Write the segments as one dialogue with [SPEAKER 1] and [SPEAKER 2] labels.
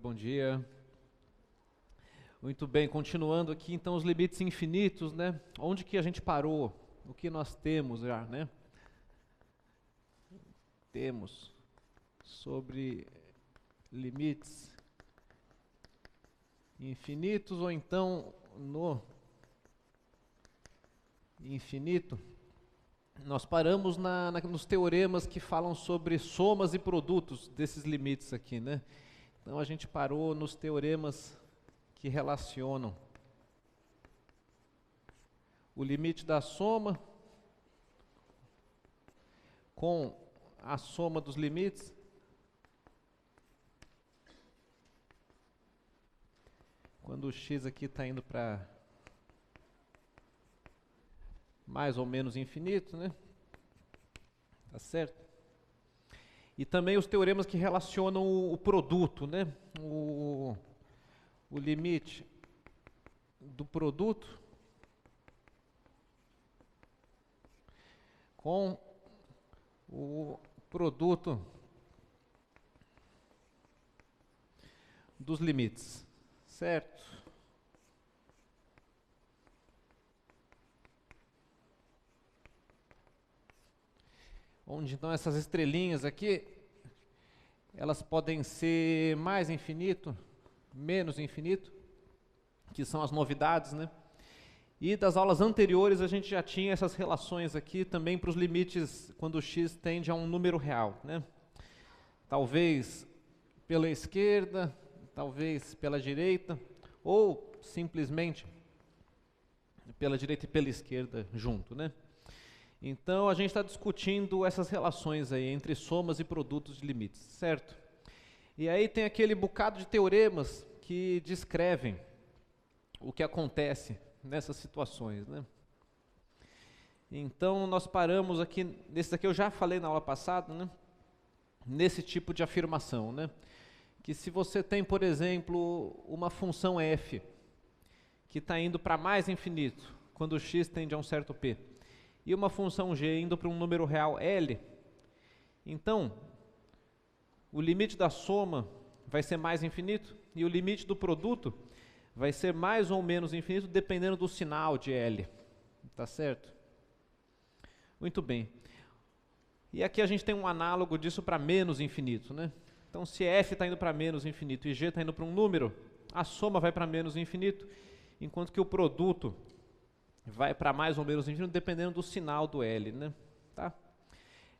[SPEAKER 1] bom dia. Muito bem, continuando aqui então os limites infinitos, né? Onde que a gente parou? O que nós temos já, né? Temos sobre limites infinitos ou então no infinito. Nós paramos nos teoremas que falam sobre somas e produtos desses limites aqui, né? Então a gente parou nos teoremas que relacionam o limite da soma com a soma dos limites quando o x aqui está indo para mais ou menos infinito, né? Tá certo? E também os teoremas que relacionam o produto, né? O limite do produto com o produto dos limites, certo? Onde então essas estrelinhas aqui, elas podem ser mais infinito, menos infinito, que são as novidades, né? E das aulas anteriores a gente já tinha essas relações aqui também para os limites quando o x tende a um número real, né? Talvez pela esquerda, talvez pela direita, ou simplesmente pela direita e pela esquerda junto, né? Então a gente está discutindo essas relações aí entre somas e produtos de limites, certo? E aí tem aquele bocado de teoremas que descrevem o que acontece nessas situações, né? Então nós paramos aqui, nesse aqui eu já falei na aula passada, né? Nesse tipo de afirmação, né? Que se você tem, por exemplo, uma função f que está indo para mais infinito, quando x tende a um certo p, e uma função g indo para um número real L, então o limite da soma vai ser mais infinito e o limite do produto vai ser mais ou menos infinito dependendo do sinal de L, tá certo? Muito bem. E aqui a gente tem um análogo disso para menos infinito, né? Então se f está indo para menos infinito e g está indo para um número, a soma vai para menos infinito, enquanto que o produto vai para mais ou menos infinito, dependendo do sinal do L, né? Tá?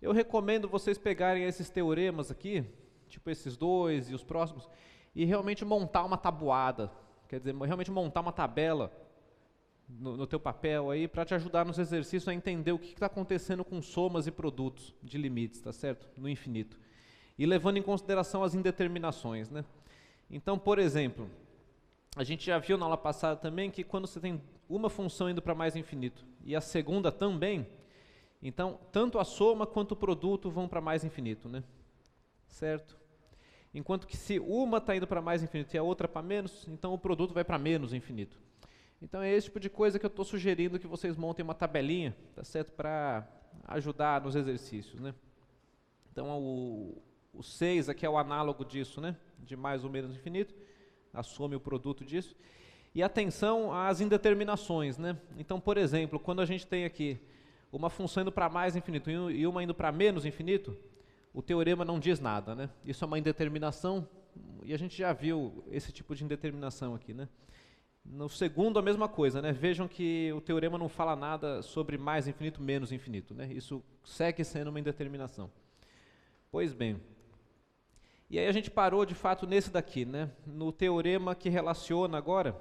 [SPEAKER 1] Eu recomendo vocês pegarem esses teoremas aqui, tipo esses dois e os próximos, e realmente montar uma tabuada, quer dizer, realmente montar uma tabela no teu papel aí, para te ajudar nos exercícios a entender o que está acontecendo com somas e produtos de limites, tá certo? No infinito. E levando em consideração as indeterminações, né? Então, por exemplo, a gente já viu na aula passada também que quando você tem uma função indo para mais infinito e a segunda também, então tanto a soma quanto o produto vão para mais infinito, né? Certo? Enquanto que se uma está indo para mais infinito e a outra para menos, então o produto vai para menos infinito. Então é esse tipo de coisa que eu estou sugerindo que vocês montem uma tabelinha, tá certo? Para ajudar nos exercícios, né? Então o 6 aqui é o análogo disso, né? De mais ou menos infinito. A soma e o produto disso. E atenção às indeterminações, né? Então, por exemplo, quando a gente tem aqui uma função indo para mais infinito e uma indo para menos infinito, o teorema não diz nada, né? Isso é uma indeterminação, e a gente já viu esse tipo de indeterminação aqui, né? No segundo, a mesma coisa, né? Vejam que o teorema não fala nada sobre mais infinito, menos infinito, né? Isso segue sendo uma indeterminação. Pois bem. E aí a gente parou, de fato, nesse daqui, né? No teorema que relaciona agora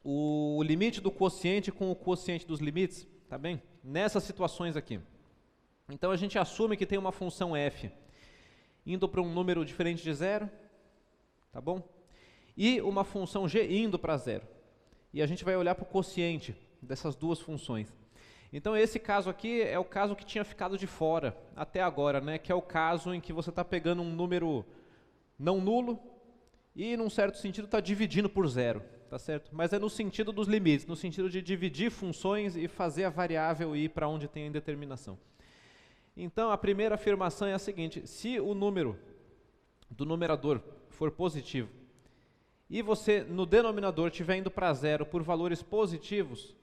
[SPEAKER 1] o limite do quociente com o quociente dos limites, tá bem? Nessas situações aqui. Então a gente assume que tem uma função f indo para um número diferente de zero, tá bom? E uma função g indo para zero. E a gente vai olhar para o quociente dessas duas funções. Então esse caso aqui é o caso que tinha ficado de fora até agora, né? Que é o caso em que você está pegando um número não nulo e, num certo sentido, está dividindo por zero, tá certo? Mas é no sentido dos limites, no sentido de dividir funções e fazer a variável ir para onde tem a indeterminação. Então a primeira afirmação é a seguinte: se o número do numerador for positivo, e você no denominador estiver indo para zero por valores positivos,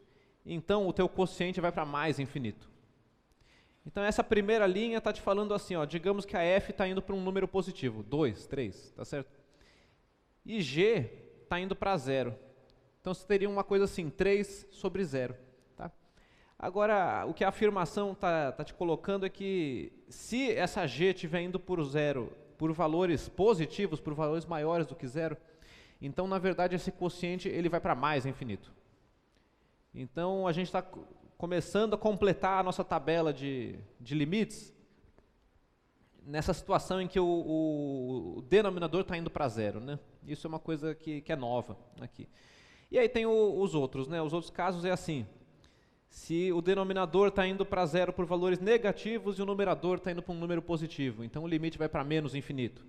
[SPEAKER 1] então o teu quociente vai para mais infinito. Então essa primeira linha está te falando assim, ó, digamos que a f está indo para um número positivo, 2, 3, tá certo? E g está indo para zero. Então você teria uma coisa assim, 3 sobre 0. Tá? Agora, o que a afirmação está te colocando é que se essa g estiver indo por zero, por valores positivos, por valores maiores do que zero, então na verdade esse quociente ele vai para mais infinito. Então a gente está começando a completar a nossa tabela de limites nessa situação em que o denominador está indo para zero, né? Isso é uma coisa que é nova aqui. E aí tem os outros, né? Os outros casos é assim, se o denominador está indo para zero por valores negativos e o numerador está indo para um número positivo, então o limite vai para menos infinito.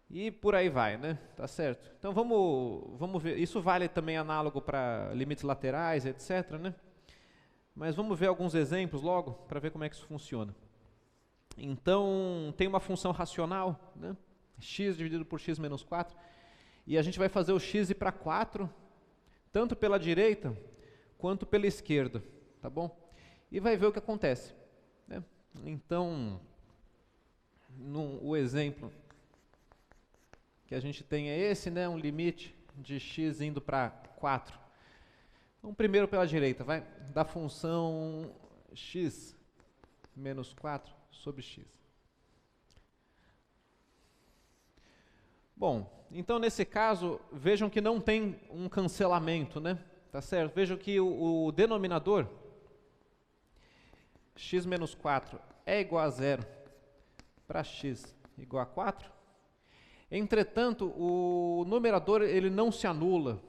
[SPEAKER 1] E por aí vai, né? Tá certo? Então vamos ver, isso vale também análogo para limites laterais, etc, né? Mas vamos ver alguns exemplos logo, para ver como é que isso funciona. Então, tem uma função racional, né? X dividido por x menos 4, e a gente vai fazer o x ir para 4, tanto pela direita, quanto pela esquerda, tá bom? E vai ver o que acontece, né? Então, o exemplo que a gente tem é esse, né? Um limite de x indo para 4. Vamos primeiro pela direita, vai, da função x menos 4 sobre x. Bom, então nesse caso, vejam que não tem um cancelamento, né? Tá certo? Vejam que o denominador, x menos 4 é igual a 0 para x igual a 4. Entretanto, o numerador ele não se anula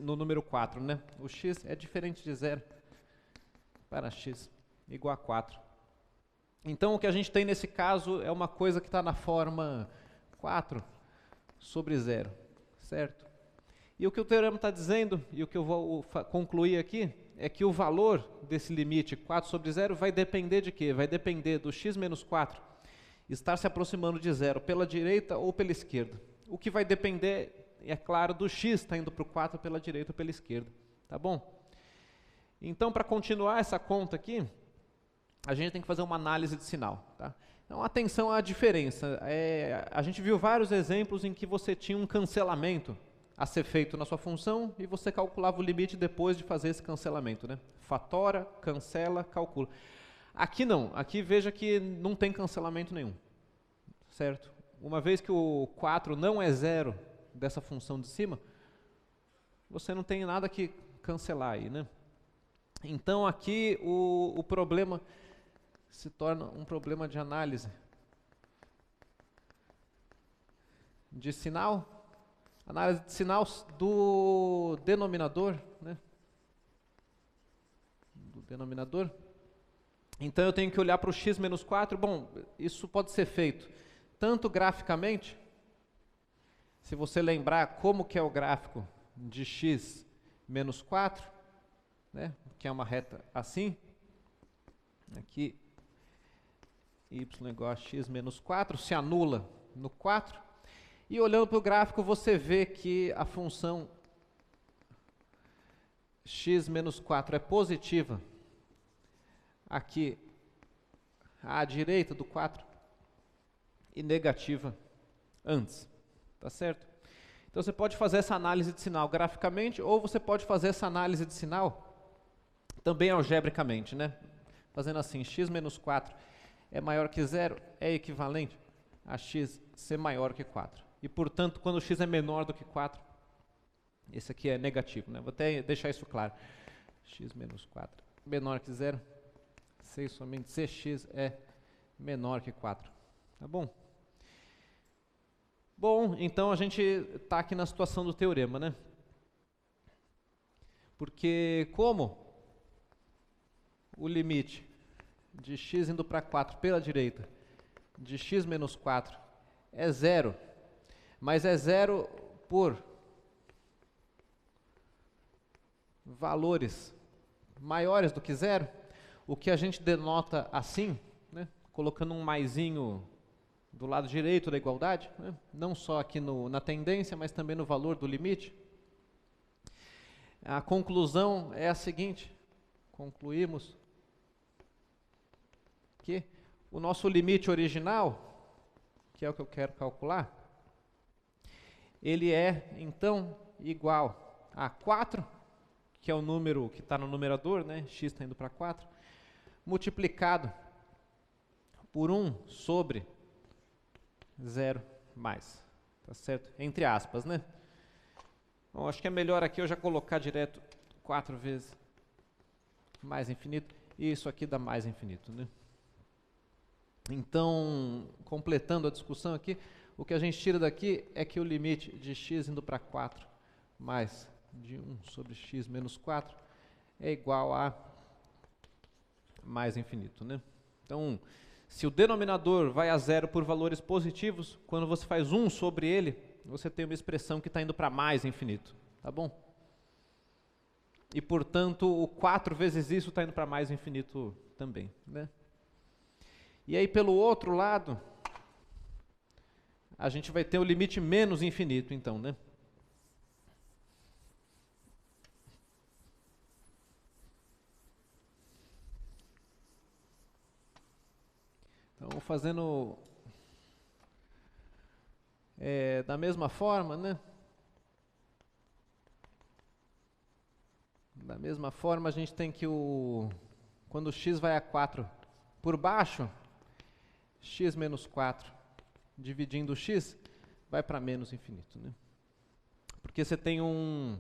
[SPEAKER 1] no número 4, né? O x é diferente de 0 para x igual a 4. Então, o que a gente tem nesse caso é uma coisa que está na forma 4 sobre 0, certo? E o que o teorema está dizendo, e o que eu vou concluir aqui, é que o valor desse limite 4 sobre 0 vai depender de quê? Vai depender do x menos 4 estar se aproximando de 0 pela direita ou pela esquerda. O que vai depender, é claro, do x está indo para o 4 pela direita ou pela esquerda. Tá bom? Então, para continuar essa conta aqui, a gente tem que fazer uma análise de sinal. Tá? Então, atenção à diferença. A gente viu vários exemplos em que você tinha um cancelamento a ser feito na sua função e você calculava o limite depois de fazer esse cancelamento. Né? Fatora, cancela, calcula. Aqui não. Aqui veja que não tem cancelamento nenhum. Certo? Uma vez que o 4 não é zero dessa função de cima, você não tem nada que cancelar aí, né? Então aqui o problema se torna um problema de análise de sinal, análise de sinal do denominador, né? Do denominador. Então eu tenho que olhar para o x menos 4, bom, isso pode ser feito tanto graficamente, se você lembrar como que é o gráfico de x menos 4, né, que é uma reta assim, aqui y igual a x menos 4, se anula no 4, e olhando para o gráfico você vê que a função x menos 4 é positiva aqui à direita do 4 e negativa antes, tá certo? Então você pode fazer essa análise de sinal graficamente ou você pode fazer essa análise de sinal também algebricamente, né? Fazendo assim, x menos 4 é maior que 0, é equivalente a x ser maior que 4. E, portanto, quando x é menor do que 4, esse aqui é negativo, né? Vou até deixar isso claro. X menos 4 menor que 0, se somente cx é menor que 4. Tá bom? Bom, então a gente está aqui na situação do teorema, né? Porque como o limite de x indo para 4 pela direita de x menos 4 é 0, mas é 0 por valores maiores do que 0, o que a gente denota assim, né, colocando um maisinho do lado direito da igualdade, né? Não só aqui na tendência, mas também no valor do limite. A conclusão é a seguinte: concluímos que o nosso limite original, que é o que eu quero calcular, ele é, então, igual a 4, que é o número que está no numerador, né? X está indo para 4, multiplicado por 1 sobre 0 mais. Tá certo? Entre aspas, né? Bom, acho que é melhor aqui eu já colocar direto 4 vezes mais infinito, e isso aqui dá mais infinito, né? Então, completando a discussão aqui, o que a gente tira daqui é que o limite de x indo para 4 mais de 1 sobre x menos 4 é igual a mais infinito, né? Então, se o denominador vai a zero por valores positivos, quando você faz 1 sobre ele, você tem uma expressão que está indo para mais infinito, tá bom? E, portanto, o 4 vezes isso está indo para mais infinito também, né? E aí, pelo outro lado, a gente vai ter o limite menos infinito, então, né? Então, fazendo da mesma forma, né? Da mesma forma, a gente tem que quando o x vai a 4 por baixo, x menos 4 dividindo o x vai para menos infinito, né? Porque você tem um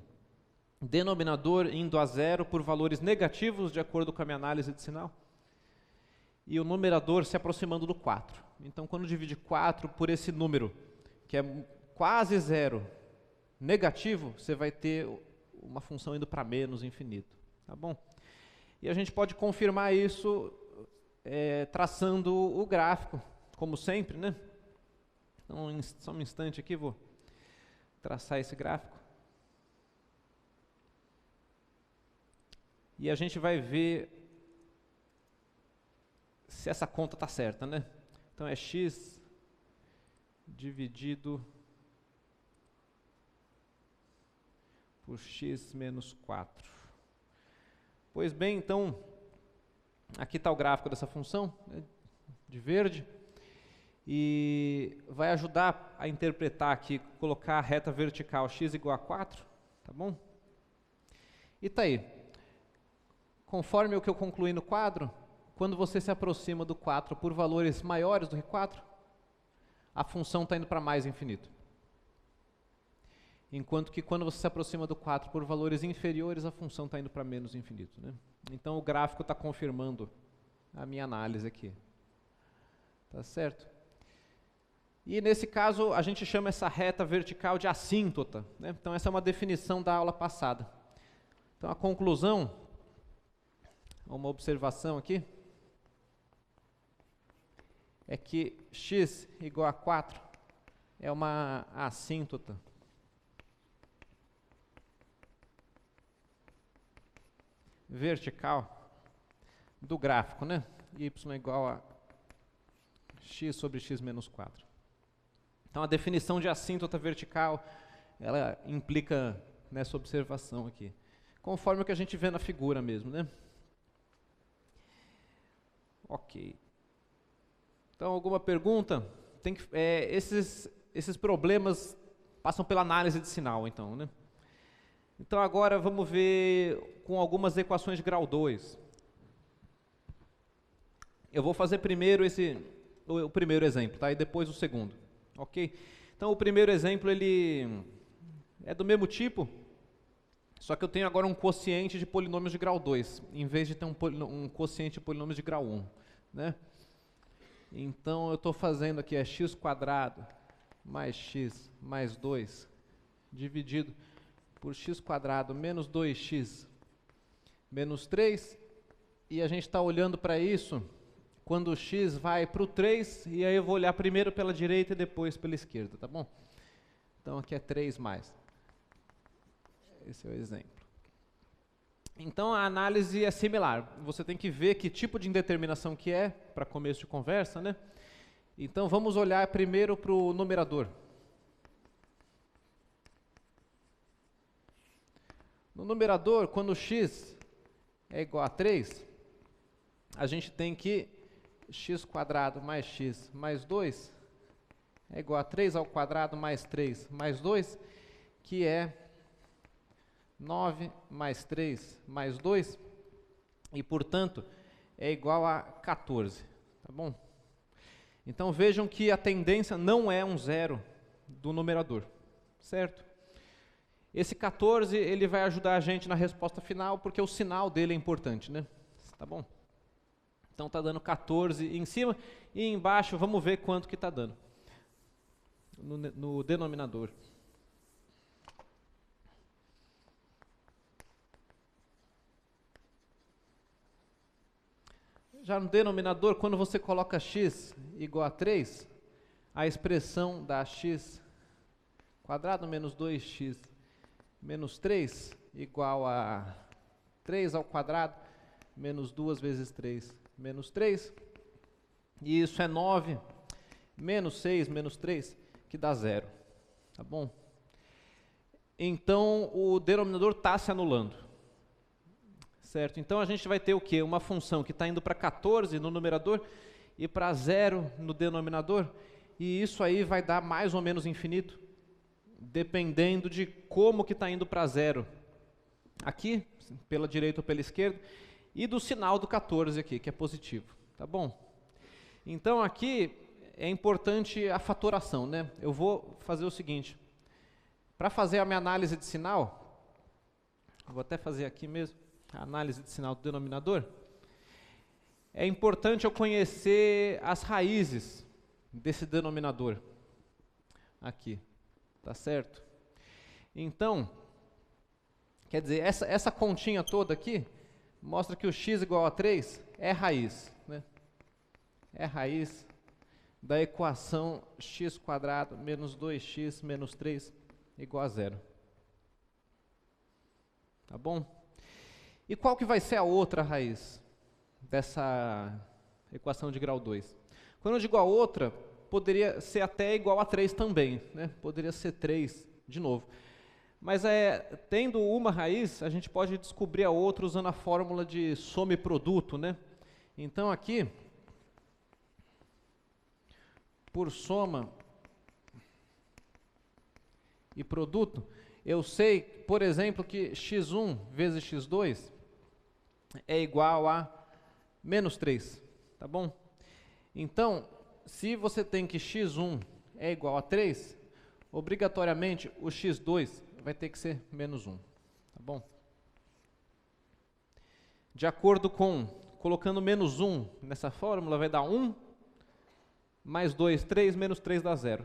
[SPEAKER 1] denominador indo a zero por valores negativos, de acordo com a minha análise de sinal, e o numerador se aproximando do 4. Então, quando divide 4 por esse número, que é quase zero, negativo, você vai ter uma função indo para menos infinito, tá bom? E a gente pode confirmar isso traçando o gráfico, como sempre, né? Então, só um instante aqui, vou traçar esse gráfico. E a gente vai ver se essa conta está certa, né? Então, é x dividido por x menos 4. Pois bem, então, aqui está o gráfico dessa função, né, de verde, e vai ajudar a interpretar aqui, colocar a reta vertical x igual a 4, tá bom? E está aí. Conforme o que eu concluí no quadro, quando você se aproxima do 4 por valores maiores do que 4, a função está indo para mais infinito. Enquanto que quando você se aproxima do 4 por valores inferiores, a função está indo para menos infinito, né? Então o gráfico está confirmando a minha análise aqui. Tá certo? E nesse caso, a gente chama essa reta vertical de assíntota, né? Então essa é uma definição da aula passada. Então a conclusão, uma observação aqui, é que x igual a 4 é uma assíntota vertical do gráfico, né? Y igual a x sobre x menos 4. Então, a definição de assíntota vertical, ela implica nessa observação aqui, conforme o que a gente vê na figura mesmo, né? Ok. Então, alguma pergunta? Esses problemas passam pela análise de sinal, então, né? Então, agora vamos ver com algumas equações de grau 2. Eu vou fazer primeiro o primeiro exemplo, tá? E depois o segundo, ok? Então, o primeiro exemplo, ele é do mesmo tipo, só que eu tenho agora um quociente de polinômios de grau 2, em vez de ter um quociente de polinômios de grau 1, né? Então, eu estou fazendo aqui x² mais x mais 2 dividido por x² menos 2x menos 3, e a gente está olhando para isso quando o x vai para o 3, e aí eu vou olhar primeiro pela direita e depois pela esquerda, tá bom? Então, aqui é 3 mais. Esse é o exemplo. Então, a análise é similar. Você tem que ver que tipo de indeterminação que é, para começo de conversa, né? Então vamos olhar primeiro para o numerador. No numerador, quando x é igual a 3, a gente tem que x² mais x mais 2 é igual a 3² mais 3 mais 2, que é 9 mais 3 mais 2, e, portanto, é igual a 14, tá bom? Então, vejam que a tendência não é um zero do numerador, certo? Esse 14, ele vai ajudar a gente na resposta final, porque o sinal dele é importante, né? Tá bom? Então, está dando 14 em cima, e embaixo, vamos ver quanto que está dando no denominador. Já no denominador, quando você coloca x igual a 3, a expressão dá x² menos 2x menos 3 igual a 3² menos 2 vezes 3 menos 3. E isso é 9 menos 6 menos 3, que dá 0. Tá bom? Então, o denominador está se anulando. Certo? Então, a gente vai ter o quê? Uma função que está indo para 14 no numerador e para 0 no denominador. E isso aí vai dar mais ou menos infinito, dependendo de como que está indo para 0. Aqui, pela direita ou pela esquerda, e do sinal do 14 aqui, que é positivo. Tá bom? Então, aqui é importante a fatoração, né? Eu vou fazer o seguinte. Para fazer a minha análise de sinal, vou até fazer aqui mesmo, a análise de sinal do denominador, é importante eu conhecer as raízes desse denominador aqui, tá certo? Então, quer dizer, essa continha toda aqui mostra que o x igual a 3 é raiz, né? É raiz da equação x² menos 2x menos 3 igual a 0. Tá bom? E qual que vai ser a outra raiz dessa equação de grau 2? Quando eu digo a outra, poderia ser até igual a 3 também, né? Poderia ser 3 de novo. Mas tendo uma raiz, a gente pode descobrir a outra usando a fórmula de soma e produto, né? Então aqui, por soma e produto, eu sei, por exemplo, que x1 vezes x2 é igual a menos 3, tá bom? Então, se você tem que x1 é igual a 3, obrigatoriamente o x2 vai ter que ser menos 1, tá bom? De acordo com, colocando menos 1 nessa fórmula, vai dar 1, mais 2, 3, menos 3 dá 0.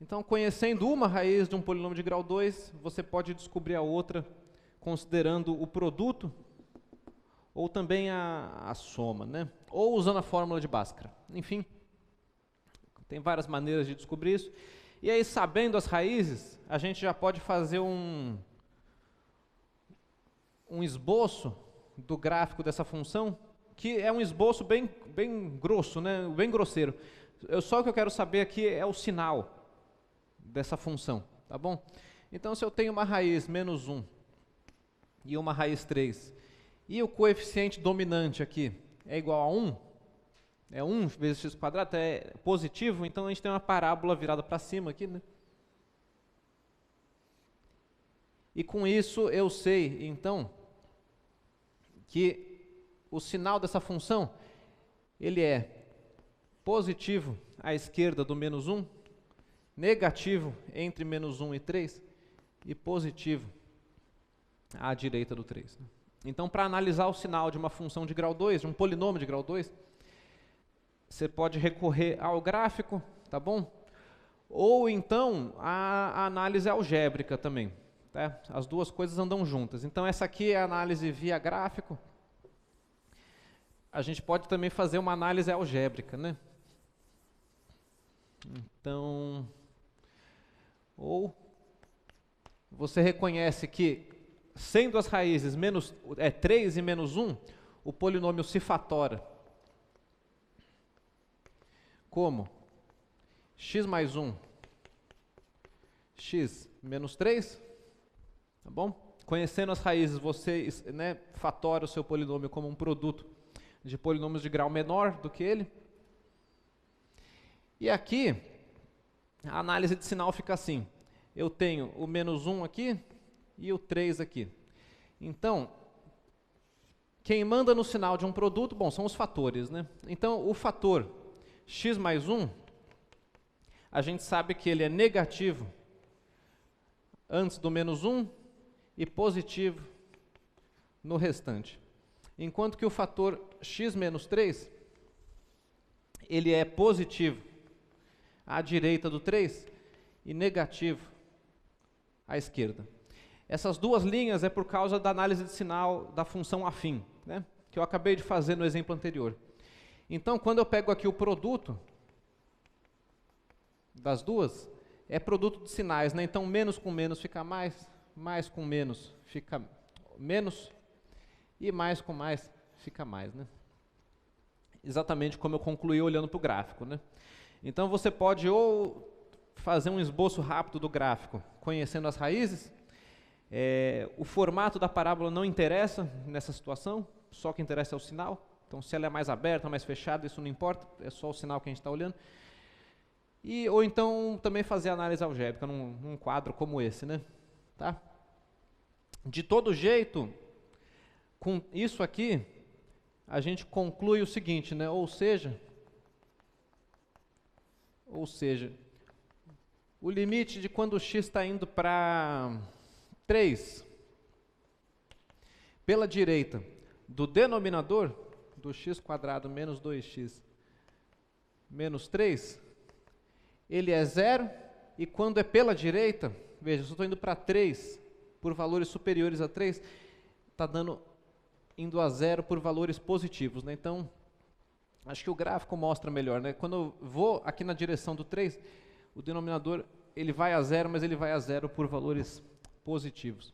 [SPEAKER 1] Então, conhecendo uma raiz de um polinômio de grau 2, você pode descobrir a outra considerando o produto ou também a soma, né? Ou usando a fórmula de Bhaskara. Enfim, tem várias maneiras de descobrir isso. E aí, sabendo as raízes, a gente já pode fazer um esboço do gráfico dessa função, que é um esboço bem grosso, né? Bem grosseiro. Só o que eu quero saber aqui é o sinal dessa função, tá bom? Então, se eu tenho uma raiz menos 1 e uma raiz 3, e o coeficiente dominante aqui é igual a 1, é 1 vezes x², é positivo, então a gente tem uma parábola virada para cima aqui, né? E com isso eu sei, então, que o sinal dessa função, ele é positivo à esquerda do menos 1, negativo entre menos 1 e 3, e positivo à direita do 3. Então, para analisar o sinal de uma função de grau 2, de um polinômio de grau 2, você pode recorrer ao gráfico, tá bom? Ou então a análise algébrica também, tá? As duas coisas andam juntas. Então, essa aqui é a análise via gráfico. A gente pode também fazer uma análise algébrica, né? Então, ou você reconhece que, sendo as raízes 3 e menos 1, o polinômio se fatora. Como? x mais 1, x menos 3, tá bom? Conhecendo as raízes, você, né, fatora o seu polinômio como um produto de polinômios de grau menor do que ele. E aqui, a análise de sinal fica assim. Eu tenho o menos 1 aqui e o 3 aqui. Então, quem manda no sinal de um produto, bom, são os fatores, né? Então, o fator x mais 1, a gente sabe que ele é negativo antes do menos 1 e positivo no restante. Enquanto que o fator x menos 3, ele é positivo à direita do 3 e negativo à esquerda. Essas duas linhas é por causa da análise de sinal da função afim, né, que eu acabei de fazer no exemplo anterior. Então, quando eu pego aqui o produto das duas, é produto de sinais, né? Então, menos com menos fica mais, mais com menos fica menos, e mais com mais fica mais, né? Exatamente como eu concluí olhando para o gráfico, né? Então, você pode ou fazer um esboço rápido do gráfico, conhecendo as raízes. O formato da parábola não interessa nessa situação, só o que interessa é o sinal. Então, se ela é mais aberta ou mais fechada, isso não importa, é só o sinal que a gente está olhando. Ou então também fazer análise algébrica num quadro como esse, né? Tá? De todo jeito, com isso aqui, a gente conclui o seguinte, né? Ou seja, o limite de quando o x está indo para 3, pela direita do denominador, do x² menos 2x menos 3, ele é 0, e quando é pela direita, veja, se eu estou indo para 3 por valores superiores a 3, está indo a 0 por valores positivos, né? Então, acho que o gráfico mostra melhor, né? Quando eu vou aqui na direção do 3, o denominador ele vai a 0, mas ele vai a 0 por valores positivos.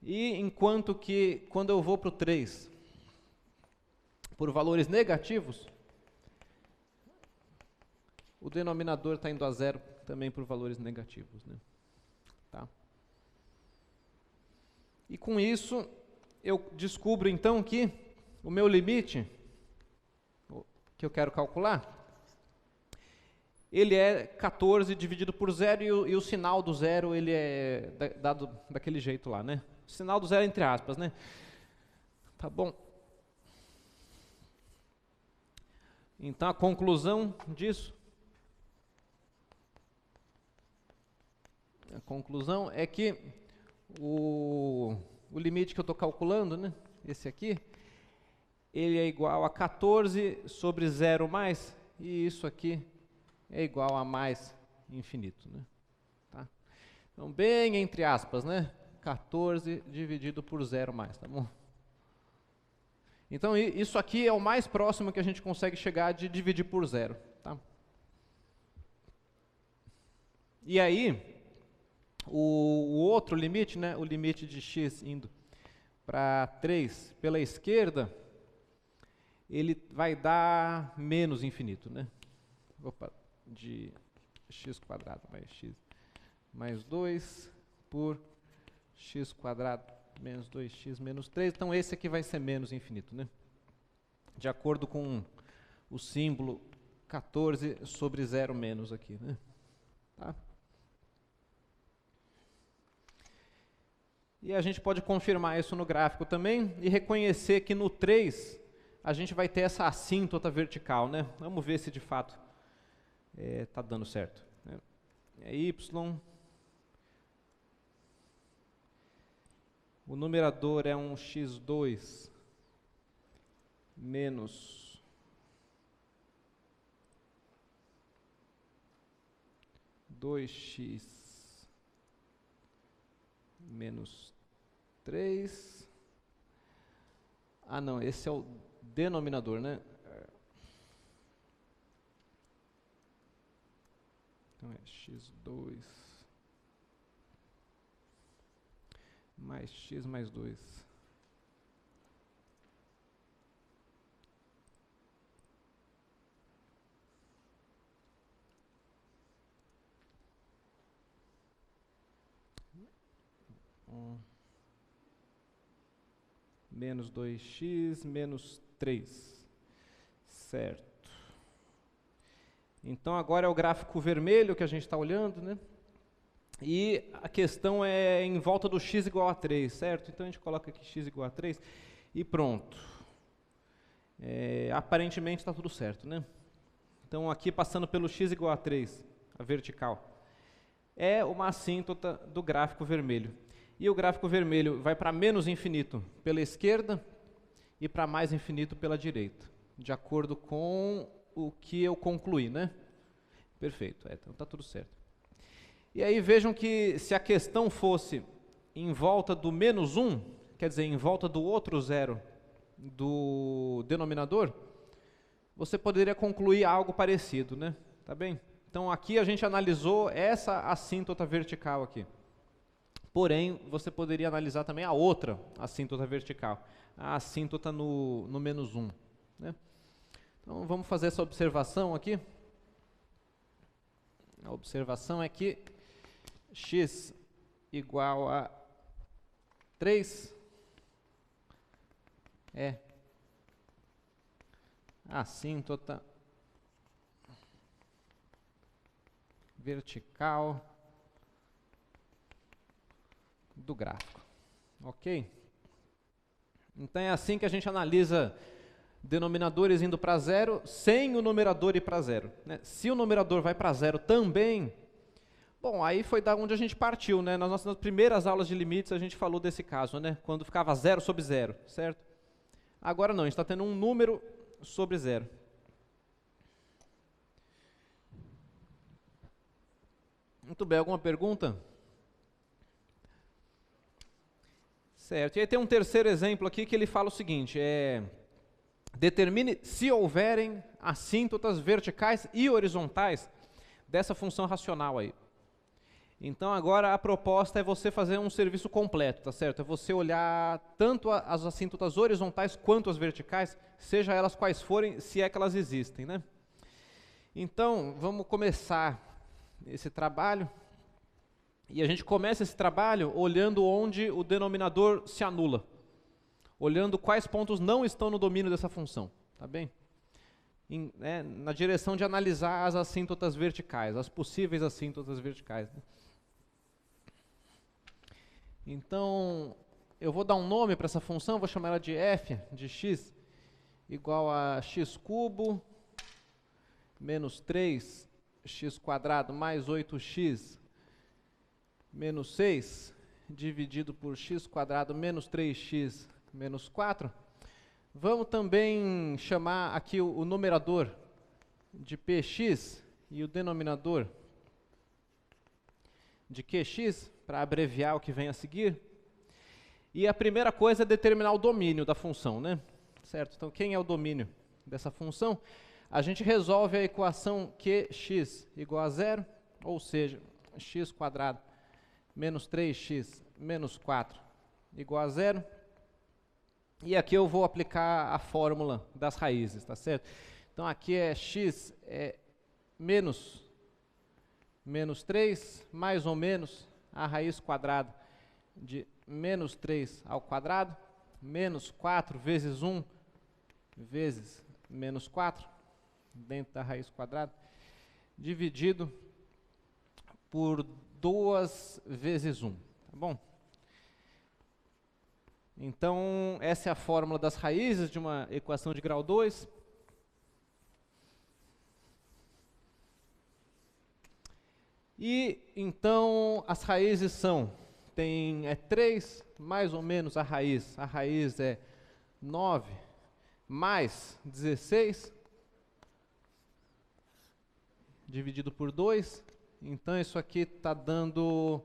[SPEAKER 1] E enquanto que quando eu vou para o 3 por valores negativos, o denominador está indo a 0 também por valores negativos, né? Tá? E com isso, eu descubro então que o meu limite, que eu quero calcular, ele é 14 dividido por 0 e o sinal do 0 ele é dado daquele jeito lá, né? O sinal do 0 é entre aspas, né? Tá bom? Então a conclusão disso, é que o limite que eu estou calculando, né? Esse aqui, ele é igual a 14 sobre 0 mais, e isso aqui é igual a mais infinito, né? Tá? Então, bem entre aspas, né? 14 dividido por 0 mais, tá bom? Então, isso aqui é o mais próximo que a gente consegue chegar de dividir por 0, tá? E aí, o outro limite, né? O limite de x indo para 3 pela esquerda, ele vai dar menos infinito, né? Opa, de x² mais x mais 2 por x² menos 2x menos 3. Então, esse aqui vai ser menos infinito, né? De acordo com o símbolo 14 sobre 0 menos aqui, né? Tá? E a gente pode confirmar isso no gráfico também e reconhecer que no 3 a gente vai ter essa assíntota vertical, né? Vamos ver se de fato está dando certo, né? É y, o numerador é um x2 menos dois x menos 3. Ah, não, esse é o denominador, né? Então é x2 mais x mais 2. Menos 2x menos 3. Certo. Então agora é o gráfico vermelho que a gente está olhando, né? E a questão é em volta do x igual a 3, certo? Então a gente coloca aqui x igual a 3 e pronto. Aparentemente está tudo certo, né? Então aqui passando pelo x igual a 3, a vertical, é uma assíntota do gráfico vermelho. E o gráfico vermelho vai para menos infinito pela esquerda e para mais infinito pela direita, de acordo com o que eu concluí, né? Perfeito, então está tudo certo. E aí vejam que se a questão fosse em volta do menos 1, quer dizer, em volta do outro zero do denominador, você poderia concluir algo parecido, né? Tá bem? Então aqui a gente analisou essa assíntota vertical aqui. Porém, você poderia analisar também a outra assíntota vertical, a assíntota no menos 1. Né? Então vamos fazer essa observação aqui. A observação é que x igual a 3 é a assíntota vertical do gráfico. Ok? Então é assim que a gente analisa denominadores indo para zero sem o numerador ir para zero. Né? Se o numerador vai para zero também, bom, aí foi da onde a gente partiu, né? Nas nossas primeiras aulas de limites a gente falou desse caso, né? Quando ficava zero sobre zero, certo? Agora não, a gente está tendo um número sobre zero. Muito bem, alguma pergunta? Certo, e aí tem um terceiro exemplo aqui que ele fala o seguinte, determine se houverem assíntotas verticais e horizontais dessa função racional aí. Então agora a proposta é você fazer um serviço completo, tá certo? É você olhar tanto as assíntotas horizontais quanto as verticais, seja elas quais forem, se é que elas existem, né? Então, vamos começar esse trabalho. E a gente começa esse trabalho olhando onde o denominador se anula. Olhando quais pontos não estão no domínio dessa função, tá bem? Na direção de analisar as assíntotas verticais, as possíveis assíntotas verticais. Né? Então, eu vou dar um nome para essa função, vou chamar ela de f de x igual a x cubo menos 3x² mais 8x menos 6 dividido por x² menos 3x menos 4. Vamos também chamar aqui o numerador de px e o denominador de qx, para abreviar o que vem a seguir. E a primeira coisa é determinar o domínio da função, né? Certo? Então, quem é o domínio dessa função? A gente resolve a equação qx igual a 0, ou seja, x² menos 3x menos 4 igual a 0. E aqui eu vou aplicar a fórmula das raízes, tá certo? Então aqui é x menos 3 mais ou menos a raiz quadrada de menos 3 ao quadrado, menos 4 vezes 1 vezes menos 4, dentro da raiz quadrada, dividido por 2 vezes 1, tá bom? Então, essa é a fórmula das raízes de uma equação de grau 2. E, então, as raízes são, 3 mais ou menos a raiz é 9 mais 16, dividido por 2. Então, isso aqui está dando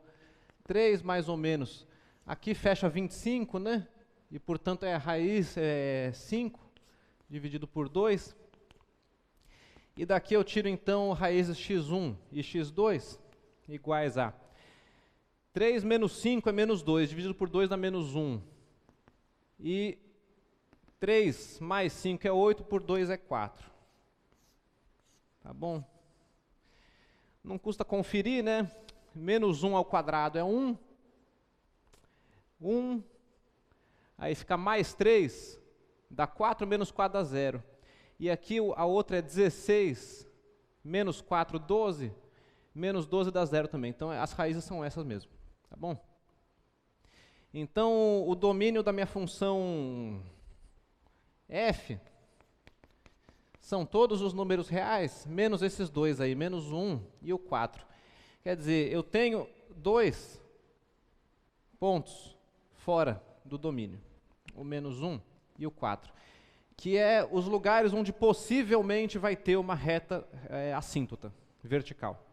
[SPEAKER 1] 3 mais ou menos. Aqui fecha 25, né? E, portanto, a raiz é 5, dividido por 2. E daqui eu tiro, então, raízes x1 e x2 iguais a 3 menos 5 é menos 2, dividido por 2 dá menos 1. E 3 mais 5 é 8, por 2 é 4. Tá bom? Não custa conferir, né? Menos 1 ao quadrado é 1. 1, aí fica mais 3, dá 4, menos 4 dá 0. E aqui a outra é 16, menos 4, 12, menos 12 dá 0 também. Então as raízes são essas mesmo, tá bom? Então o domínio da minha função f são todos os números reais, menos esses dois aí, menos 1 e o 4. Quer dizer, eu tenho 2 pontos fora do domínio, o menos 1 e o 4, que é os lugares onde possivelmente vai ter uma reta assíntota, vertical.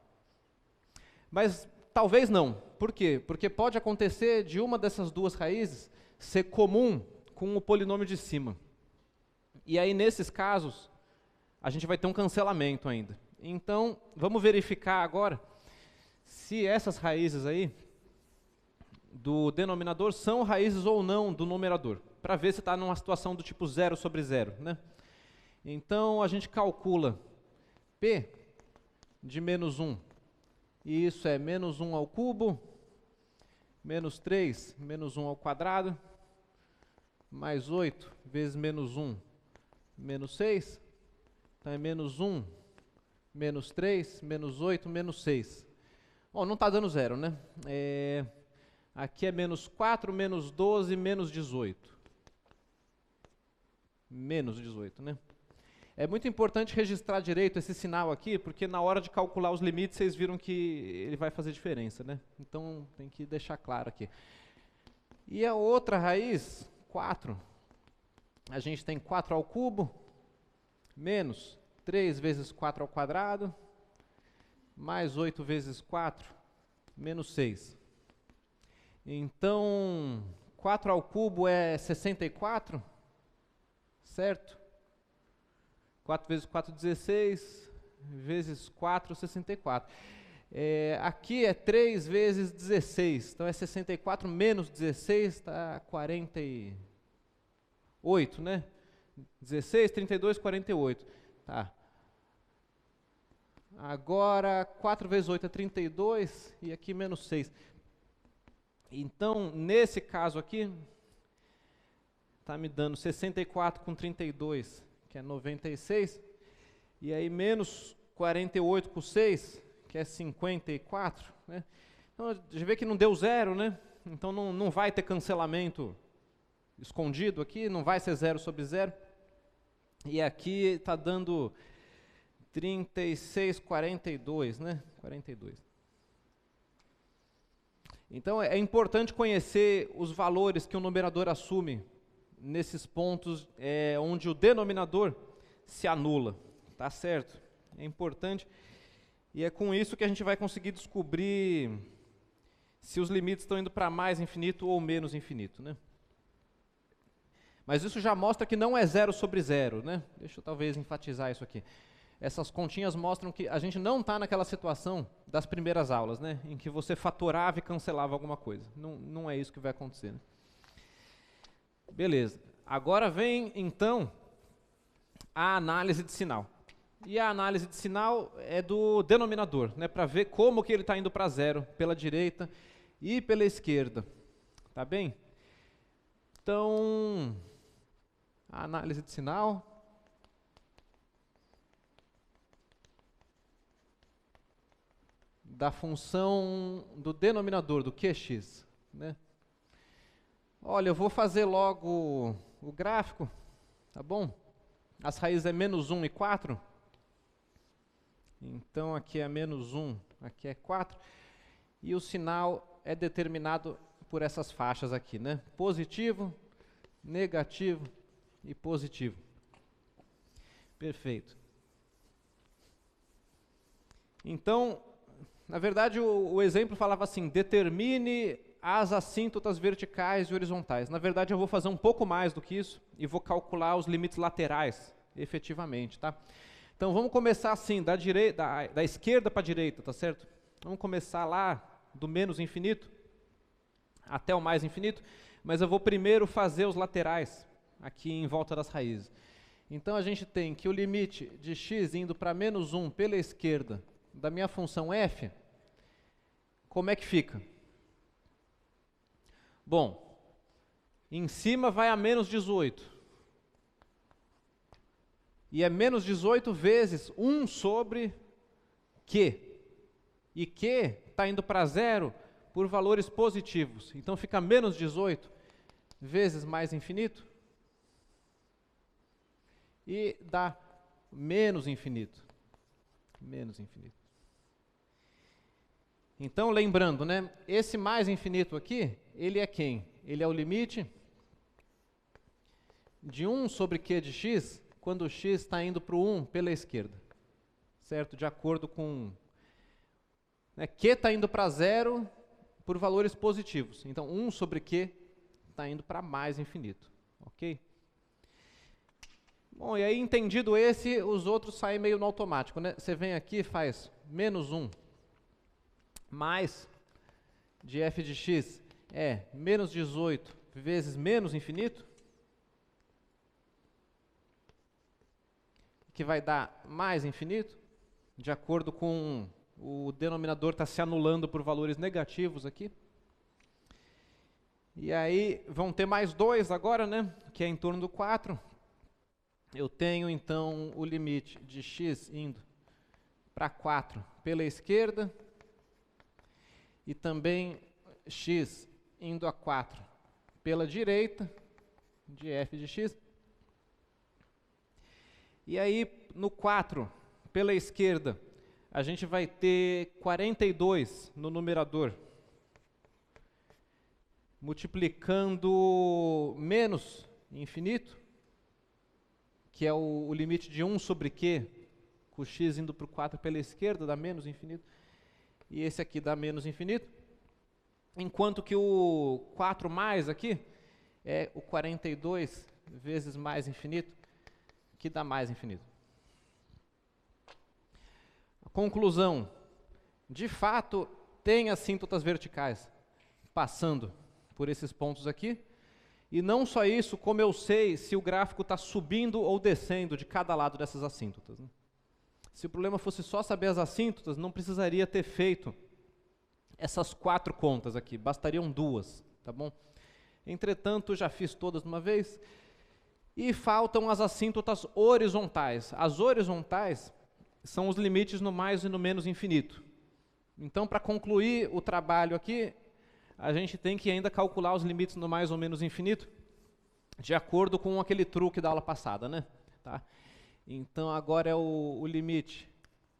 [SPEAKER 1] Mas talvez não. Por quê? Porque pode acontecer de uma dessas duas raízes ser comum com o polinômio de cima. E aí, nesses casos, a gente vai ter um cancelamento ainda. Então, vamos verificar agora se essas raízes aí do denominador são raízes ou não do numerador, para ver se está numa situação do tipo 0 sobre 0, né? Então, a gente calcula P de menos 1, e isso é menos 1 ao cubo, menos 3, menos 1 ao quadrado, mais 8 vezes menos 1, menos 6, então é menos 1, menos 3, menos 8, menos 6. Bom, não está dando 0, né? Aqui é menos 4, menos 12, menos 18. Menos 18, né? É muito importante registrar direito esse sinal aqui, porque na hora de calcular os limites, vocês viram que ele vai fazer diferença, né? Então, tem que deixar claro aqui. E a outra raiz, 4, a gente tem 4 ao cubo, menos 3 vezes 4 ao quadrado, mais 8 vezes 4, menos 6. Então, 4 ao cubo é 64, certo? 4 vezes 4, 16, vezes 4, 64. Aqui é 3 vezes 16, então é 64 menos 16, está 48, né? 16, 32, 48. Tá. Agora, 4 vezes 8 é 32, e aqui menos 6. Então, nesse caso aqui, está me dando 64 com 32, que é 96, e aí menos 48 com 6, que é 54, né? Então, a gente vê que não deu 0, né? Então, não vai ter cancelamento escondido aqui, não vai ser 0 sobre 0. E aqui está dando 36, 42, né? 42. Então, é importante conhecer os valores que o numerador assume nesses pontos onde o denominador se anula, tá certo? É importante, e é com isso que a gente vai conseguir descobrir se os limites estão indo para mais infinito ou menos infinito, né? Mas isso já mostra que não é 0 sobre 0, né? Deixa eu talvez enfatizar isso aqui. Essas continhas mostram que a gente não está naquela situação das primeiras aulas, né? Em que você fatorava e cancelava alguma coisa. Não é isso que vai acontecer, né? Beleza. Agora vem, então, a análise de sinal. E a análise de sinal é do denominador, né, para ver como que ele está indo para 0, pela direita e pela esquerda. Tá bem? Então, a análise de sinal. Da função do denominador, do QX, né? Olha, eu vou fazer logo o gráfico, tá bom? As raízes é menos 1 e 4. Então, aqui é menos 1, aqui é 4. E o sinal é determinado por essas faixas aqui, né? Positivo, negativo e positivo. Perfeito. Então, na verdade, o exemplo falava assim, determine as assíntotas verticais e horizontais. Na verdade, eu vou fazer um pouco mais do que isso e vou calcular os limites laterais, efetivamente, tá? Então, vamos começar assim, da esquerda para a direita, tá certo? Vamos começar lá do menos infinito até o mais infinito, mas eu vou primeiro fazer os laterais, aqui em volta das raízes. Então, a gente tem que o limite de x indo para menos 1 pela esquerda da minha função f, como é que fica? Bom, Em cima vai a menos 18. E é menos 18 vezes 1 sobre Q. E Q está indo para zero por valores positivos. Então fica menos 18 vezes mais infinito. E dá menos infinito. Menos infinito. Então, lembrando, né, esse mais infinito aqui, ele é quem? Ele é o limite de 1 sobre Q de x, quando o x está indo para o 1 pela esquerda. Certo? De acordo com... Né, Q está indo para zero por valores positivos. Então, 1 sobre Q está indo para mais infinito. Ok? Bom, e aí, entendido esse, os outros saem meio no automático, né? Você vem aqui e faz menos 1 mais de f de x é menos 18 vezes menos infinito, que vai dar mais infinito, de acordo com o denominador está se anulando por valores negativos aqui. E aí vão ter mais 2 agora, né? Que é em torno do 4. Eu tenho então o limite de x indo para 4 pela esquerda e também x indo a 4 pela direita de f de x. E aí no 4 pela esquerda a gente vai ter 42 no numerador, multiplicando menos infinito, que é o limite de 1 sobre Q, com o x indo para o 4 pela esquerda, dá menos infinito. E esse aqui dá menos infinito. Enquanto que o 4 mais aqui é o 42 vezes mais infinito, que dá mais infinito. A conclusão. De fato, tem assíntotas verticais passando por esses pontos aqui. E não só isso, como eu sei se o gráfico está subindo ou descendo de cada lado dessas assíntotas, né? Se o problema fosse só saber as assíntotas, não precisaria ter feito essas 4 contas aqui, bastariam 2, tá bom? Entretanto, já fiz todas de uma vez, e faltam as assíntotas horizontais. As horizontais são os limites no mais e no menos infinito. Então, para concluir o trabalho aqui, a gente tem que ainda calcular os limites no mais ou menos infinito, de acordo com aquele truque da aula passada, né? Tá? Então, agora é o limite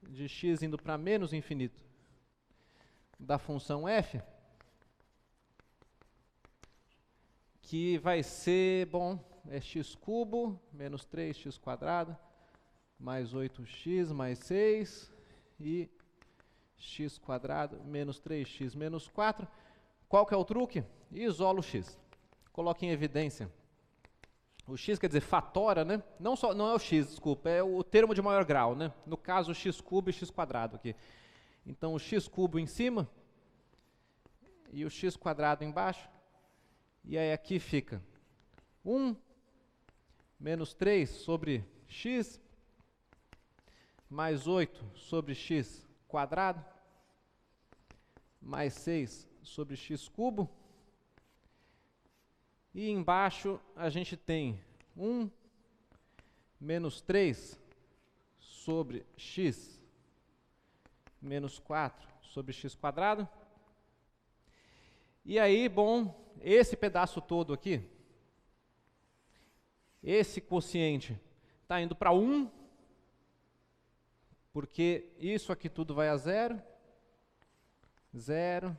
[SPEAKER 1] de x indo para menos infinito da função f, que vai ser, bom, é x cubo menos 3x quadrado, mais 8x mais 6, e x quadrado menos 3x menos 4. Qual que é o truque? Isola o x. Coloque em evidência. O x quer dizer fatora, né? Não é o x, desculpa, é o termo de maior grau, né? No caso, x cubo e x quadrado aqui. Então, o x cubo em cima e o x quadrado embaixo. E aí aqui fica 1 menos 3 sobre x mais 8 sobre x quadrado mais 6 sobre x cubo. E embaixo a gente tem 1 menos 3 sobre x menos 4 sobre x quadrado. E aí, bom, esse pedaço todo aqui, esse quociente está indo para 1, porque isso aqui tudo vai a 0, 0,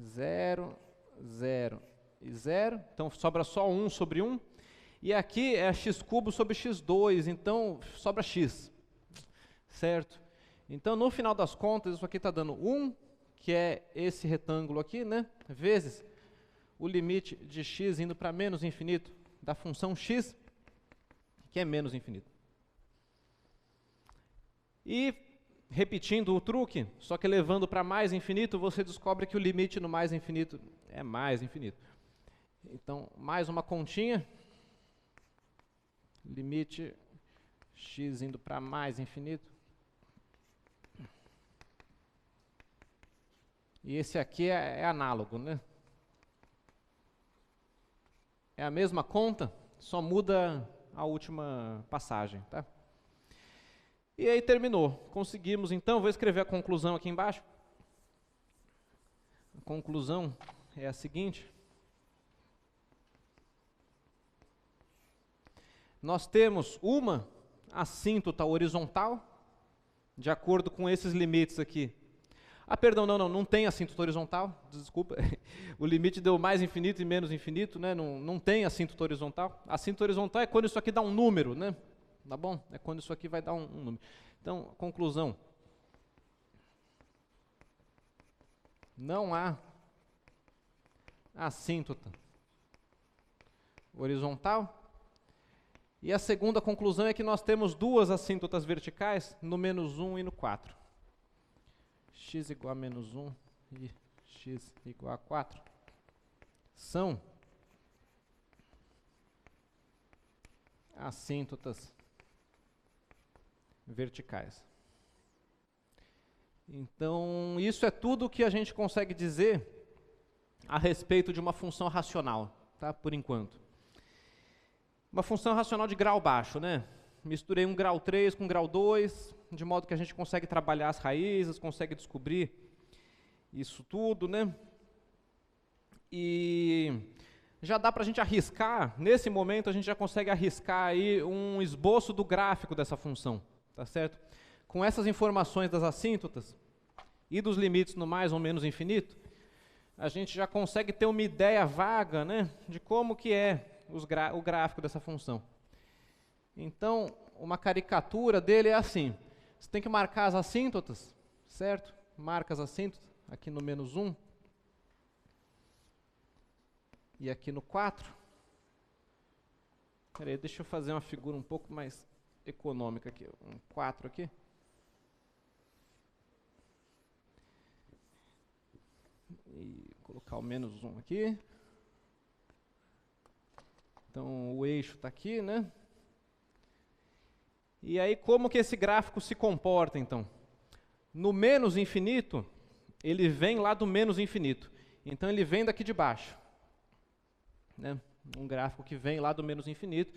[SPEAKER 1] 0, 0 e 0. Então, sobra só 1 sobre 1. E aqui é x cubo sobre x2, então sobra x. Certo? Então, no final das contas, isso aqui está dando 1, que é esse retângulo aqui, né? Vezes o limite de x indo para menos infinito da função x, que é menos infinito. E, repetindo o truque, só que levando para mais infinito, você descobre que o limite no mais infinito é mais infinito. Então, mais uma continha. Limite x indo para mais infinito. E esse aqui é análogo, né? é a mesma conta, só muda a última passagem, tá? E aí terminou. Conseguimos, então, vou escrever a conclusão aqui embaixo. A conclusão é a seguinte. Nós temos uma assíntota horizontal, de acordo com esses limites aqui. Ah, perdão, não tem assíntota horizontal, desculpa. O limite deu mais infinito e menos infinito, né? Não tem assíntota horizontal. A assíntota horizontal é quando isso aqui dá um número, né? Tá bom? É quando isso aqui vai dar um número. Então, conclusão. Não há assíntota horizontal. E a segunda conclusão é que nós temos duas assíntotas verticais no -1 e no 4. X igual a -1 e x igual a 4 são assíntotas verticais. Então, isso é tudo que a gente consegue dizer a respeito de uma função racional, tá? Por enquanto. Uma função racional de grau baixo, né? Misturei um grau 3 com um grau 2, de modo que a gente consegue trabalhar as raízes, consegue descobrir isso tudo, né? E já dá para a gente arriscar, nesse momento a gente já consegue arriscar aí um esboço do gráfico dessa função, tá certo? Com essas informações das assíntotas e dos limites no mais ou menos infinito, a gente já consegue ter uma ideia vaga, né, de como que é o gráfico dessa função. Então, uma caricatura dele é assim. Você tem que marcar as assíntotas, certo? Marca as assíntotas, aqui no -1 e aqui no 4. Espera aí, deixa eu fazer uma figura um pouco mais econômica aqui. Um 4 aqui. E colocar o -1 aqui. Então, o eixo está aqui, né? E aí, como que esse gráfico se comporta, então? No menos infinito, ele vem lá do menos infinito. Então, ele vem daqui de baixo. Né? Um gráfico que vem lá do menos infinito.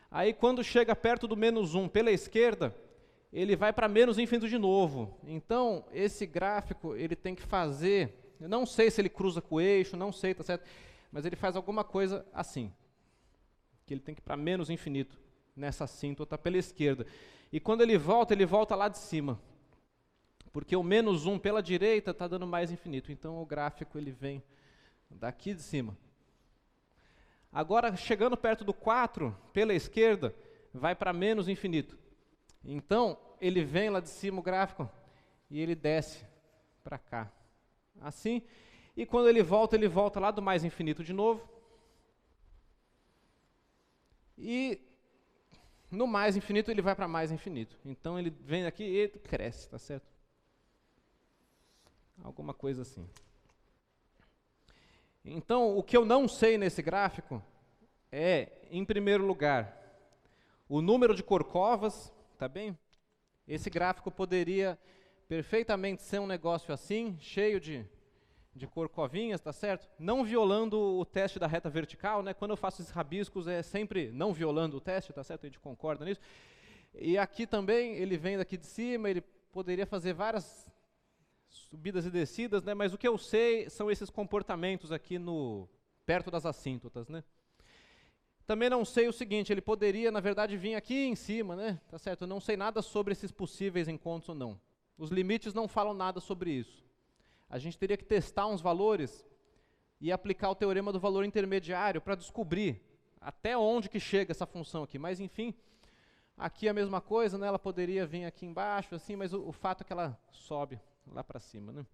[SPEAKER 1] Aí, quando chega perto do -1 pela esquerda, ele vai para menos infinito de novo. Então, esse gráfico, ele tem que fazer... Eu não sei se ele cruza com o eixo, não sei, tá certo? Mas ele faz alguma coisa assim. Que ele tem que ir para menos infinito, nessa assíntota pela esquerda. E quando ele volta lá de cima. Porque o -1 pela direita está dando mais infinito. Então o gráfico ele vem daqui de cima. Agora, chegando perto do 4, pela esquerda, vai para menos infinito. Então, ele vem lá de cima o gráfico e ele desce para cá. Assim. E quando ele volta lá do mais infinito de novo. E no mais infinito ele vai para mais infinito. Então ele vem aqui e cresce, tá certo? Alguma coisa assim. Então, o que eu não sei nesse gráfico é, em primeiro lugar, o número de Corcovas, tá bem? Esse gráfico poderia perfeitamente ser um negócio assim, cheio de corcovinhas, tá certo? Não violando o teste da reta vertical, né? Quando eu faço esses rabiscos é sempre não violando o teste, tá certo? A gente concorda nisso. E aqui também, ele vem daqui de cima, ele poderia fazer várias subidas e descidas, né? Mas o que eu sei são esses comportamentos aqui perto das assíntotas, né? Também não sei o seguinte, ele poderia, na verdade, vir aqui em cima, né? Tá certo? Eu não sei nada sobre esses possíveis encontros ou não. Os limites não falam nada sobre isso. A gente teria que testar uns valores e aplicar o teorema do valor intermediário para descobrir até onde que chega essa função aqui. Mas, enfim, aqui a mesma coisa, né? Ela poderia vir aqui embaixo, assim, mas o fato é que ela sobe lá para cima, né?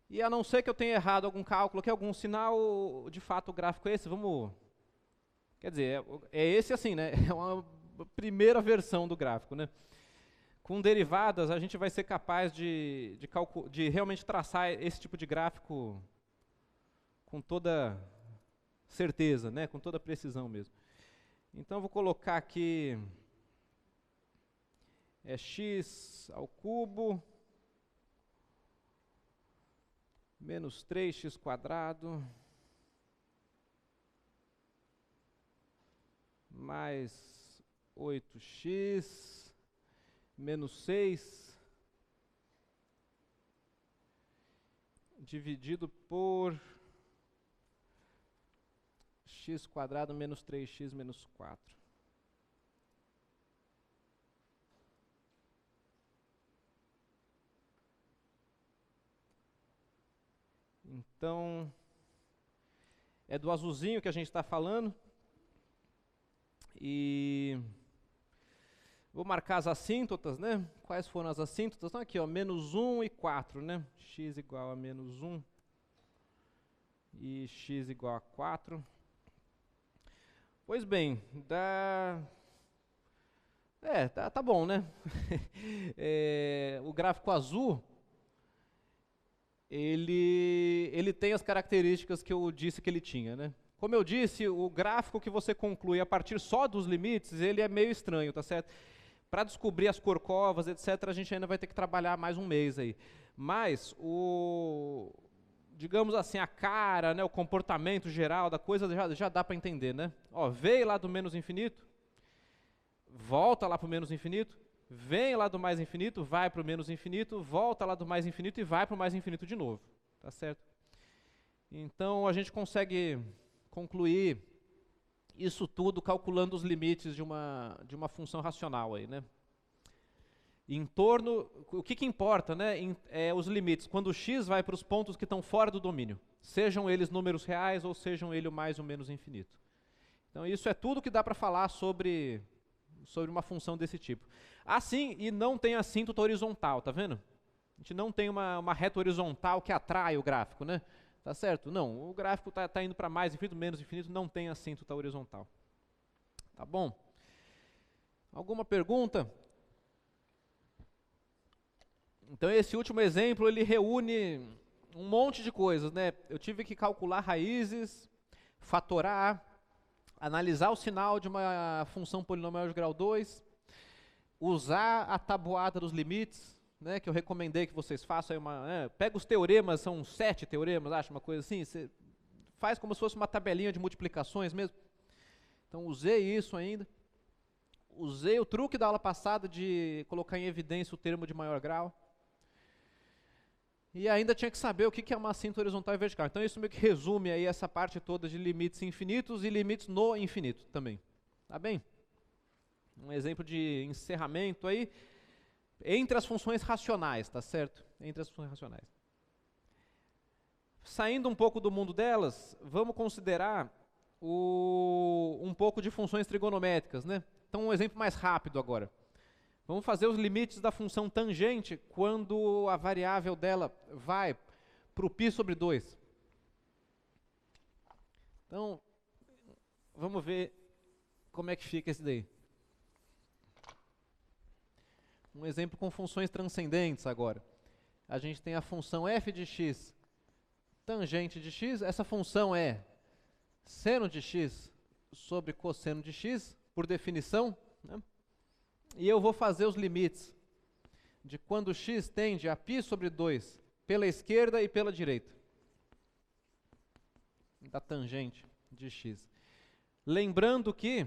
[SPEAKER 1] E a não ser que eu tenha errado algum cálculo aqui, algum sinal, de fato o gráfico é esse, vamos... Quer dizer, é esse assim, né? É uma primeira versão do gráfico, né? Com derivadas, a gente vai ser capaz de realmente traçar esse tipo de gráfico com toda certeza, né? Com toda precisão mesmo. Então, eu vou colocar aqui x ao cubo menos 3x² mais 8x menos 6 dividido por x quadrado menos 3x menos 4. Então, é do azulzinho que a gente está falando. E vou marcar as assíntotas, né? Quais foram as assíntotas? Estão aqui, ó, menos 1 e 4, né? X igual a menos 1 e x igual a 4. Pois bem, tá bom, né? O gráfico azul, ele tem as características que eu disse que ele tinha, né? Como eu disse, o gráfico que você conclui a partir só dos limites, ele é meio estranho, tá certo? Para descobrir as corcovas, etc., a gente ainda vai ter que trabalhar mais um mês aí. Mas, digamos assim, a cara, né, o comportamento geral da coisa já dá para entender, né? Ó, veio lá do menos infinito, volta lá para o menos infinito, vem lá do mais infinito, vai para o menos infinito, volta lá do mais infinito e vai para o mais infinito de novo, tá certo? Então a gente consegue concluir isso tudo calculando os limites de uma função racional aí, né? Em torno, o que importa, né, é os limites, quando o x vai para os pontos que estão fora do domínio, sejam eles números reais ou sejam ele o mais ou menos infinito. Então isso é tudo que dá para falar sobre uma função desse tipo. Assim, e não tem assíntota horizontal, tá vendo? A gente não tem uma reta horizontal que atrai o gráfico, né? Tá certo? Não, o gráfico tá indo para mais infinito, menos infinito, não tem assíntota horizontal. Tá bom? Alguma pergunta? Então esse último exemplo, ele reúne um monte de coisas, né? Eu tive que calcular raízes, fatorar, analisar o sinal de uma função polinomial de grau 2, usar a tabuada dos limites, né, que eu recomendei que vocês façam aí pega os teoremas, são 7 teoremas, acho, uma coisa assim, você faz como se fosse uma tabelinha de multiplicações mesmo. Então usei isso ainda. Usei o truque da aula passada de colocar em evidência o termo de maior grau. E ainda tinha que saber o que é uma assíntota horizontal e vertical. Então isso meio que resume aí essa parte toda de limites infinitos e limites no infinito também. Tá bem? Um exemplo de encerramento aí. Entre as funções racionais, tá certo? Entre as funções racionais. Saindo um pouco do mundo delas, vamos considerar um pouco de funções trigonométricas, né? Então um exemplo mais rápido agora. Vamos fazer os limites da função tangente quando a variável dela vai para o π sobre 2. Então, vamos ver como é que fica esse daí. Um exemplo com funções transcendentes agora. A gente tem a função f de x tangente de x. Essa função é seno de x sobre cosseno de x, por definição, né? E eu vou fazer os limites de quando x tende a π sobre 2 pela esquerda e pela direita da tangente de x. Lembrando que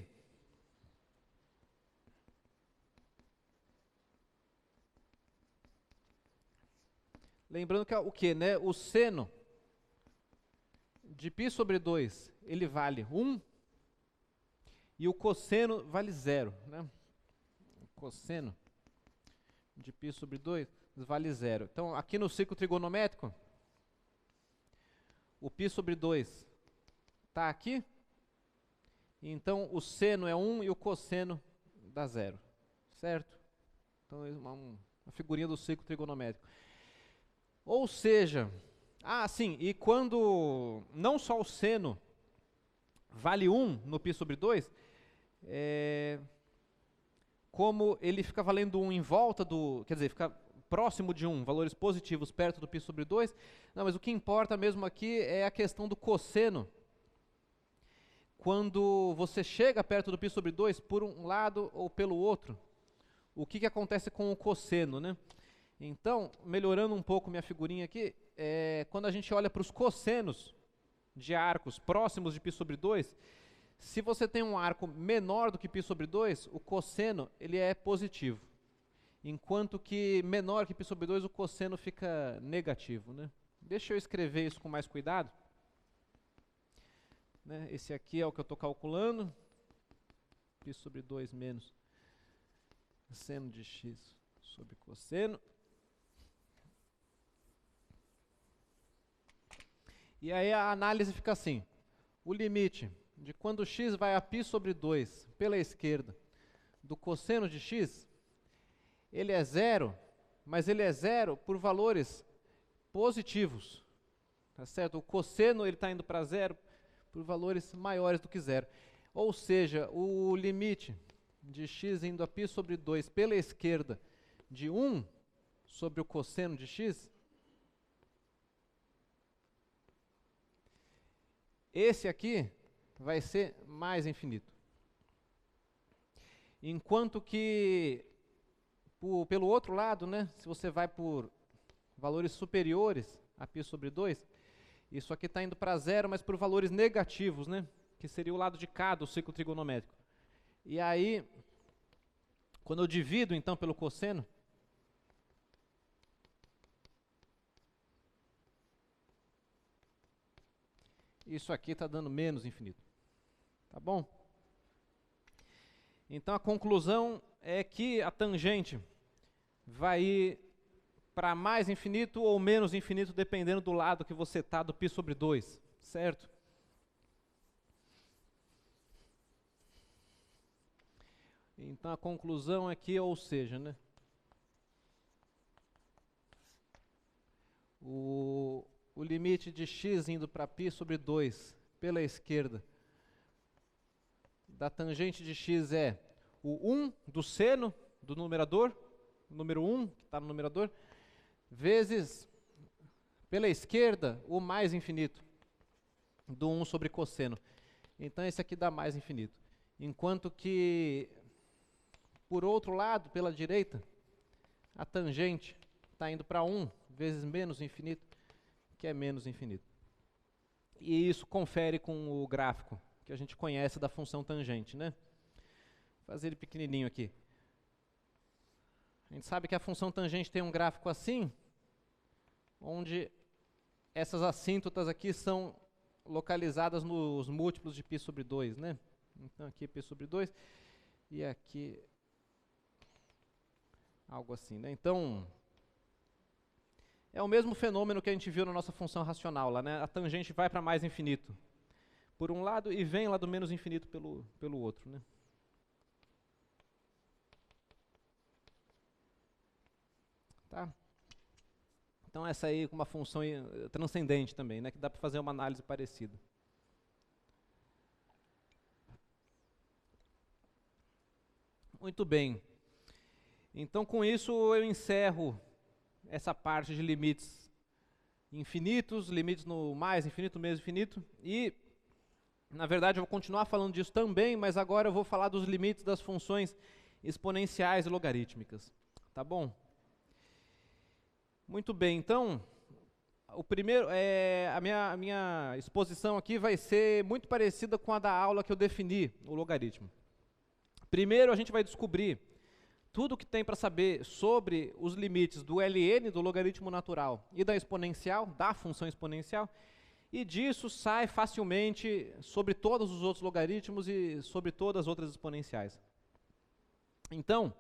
[SPEAKER 1] o que, né? O seno de π sobre 2, ele vale 1 e o cosseno vale 0, né? O cosseno de π sobre 2 vale 0. Então, aqui no ciclo trigonométrico, o π sobre 2 está aqui, então o seno é 1 e o cosseno dá 0, certo? Então, é uma figurinha do ciclo trigonométrico. Ou seja, sim, e quando não só o seno vale 1 no π sobre 2, como ele fica valendo 1 em volta quer dizer, fica próximo de 1, valores positivos perto do π sobre 2, não, mas o que importa mesmo aqui é a questão do cosseno. Quando você chega perto do π sobre 2, por um lado ou pelo outro, o que acontece com o cosseno, né? Então, melhorando um pouco minha figurinha aqui, quando a gente olha para os cossenos de arcos próximos de π sobre 2, Se você tem um arco menor do que π sobre 2, o cosseno ele é positivo. Enquanto que menor que π sobre 2, o cosseno fica negativo, né? Deixa eu escrever isso com mais cuidado. Né? Esse aqui é o que eu estou calculando. Π sobre 2 menos seno de x sobre cosseno. E aí a análise fica assim. O limite de quando x vai a π sobre 2 pela esquerda do cosseno de x, ele é zero, mas ele é zero por valores positivos. Tá certo? O cosseno está indo para zero por valores maiores do que zero. Ou seja, o limite de x indo a π sobre 2 pela esquerda de 1 sobre o cosseno de x, esse aqui vai ser mais infinito. Enquanto que, pelo outro lado, né, se você vai por valores superiores a π sobre 2, isso aqui está indo para zero, mas por valores negativos, né, que seria o lado de cá do ciclo trigonométrico. E aí, quando eu divido então pelo cosseno, isso aqui está dando menos infinito. Tá bom? Então a conclusão é que a tangente vai ir para mais infinito ou menos infinito, dependendo do lado que você está do π sobre 2, certo? Então a conclusão é que, ou seja, né, o limite de x indo para π sobre 2 pela esquerda da tangente de x é o 1 do seno do numerador, o número 1, que está no numerador, vezes, pela esquerda, o mais infinito, do 1 sobre cosseno. Então esse aqui dá mais infinito. Enquanto que, por outro lado, pela direita, a tangente está indo para 1 vezes menos infinito, que é menos infinito. E isso confere com o gráfico que a gente conhece da função tangente, né? Vou fazer ele pequenininho aqui. A gente sabe que a função tangente tem um gráfico assim, onde essas assíntotas aqui são localizadas nos múltiplos de π sobre 2, né? Então aqui é π sobre 2 e aqui algo assim, né? Então é o mesmo fenômeno que a gente viu na nossa função racional lá, né? A tangente vai para mais infinito por um lado e vem lá do menos infinito pelo outro, né? Tá? Então essa aí é uma função transcendente também, né? Que dá para fazer uma análise parecida. Muito bem. Então com isso eu encerro essa parte de limites infinitos, limites no mais infinito, menos infinito, e na verdade eu vou continuar falando disso também, mas agora eu vou falar dos limites das funções exponenciais e logarítmicas. Tá bom? Muito bem, então, o primeiro, a minha exposição aqui vai ser muito parecida com a da aula que eu defini, o logaritmo. Primeiro a gente vai descobrir tudo o que tem para saber sobre os limites do ln, do logaritmo natural, e da exponencial, da função exponencial, e disso sai facilmente sobre todos os outros logaritmos e sobre todas as outras exponenciais. Então,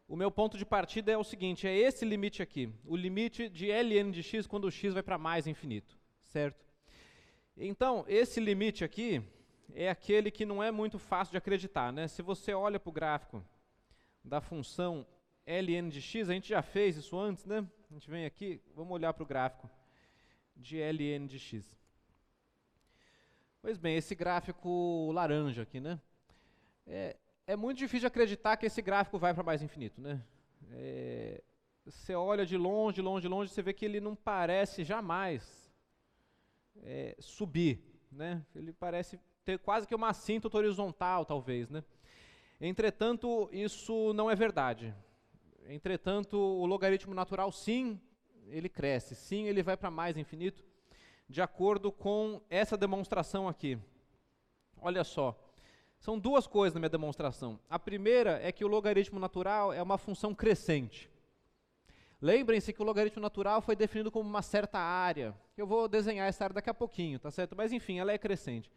[SPEAKER 1] o meu ponto de partida é o seguinte, é esse limite aqui, o limite de ln de x quando o x vai para mais infinito, certo? Então, esse limite aqui é aquele que não é muito fácil de acreditar, né? Se você olha para o gráfico da função ln de x, a gente já fez isso antes, né? A gente vem aqui, vamos olhar para o gráfico de ln de x. Pois bem, esse gráfico laranja aqui, né? É muito difícil de acreditar que esse gráfico vai para mais infinito, né? Você olha de longe, longe, longe, você vê que ele não parece jamais subir, né? Ele parece ter quase que uma assíntota horizontal, talvez, né? Entretanto, isso não é verdade. Entretanto, o logaritmo natural, sim, ele cresce, sim, ele vai para mais infinito, de acordo com essa demonstração aqui. Olha só, São duas coisas na minha demonstração. A primeira é que o logaritmo natural é uma função crescente. Lembrem-se que o logaritmo natural foi definido como uma certa área. Eu vou desenhar essa área daqui a pouquinho, tá certo? Mas enfim, ela é crescente.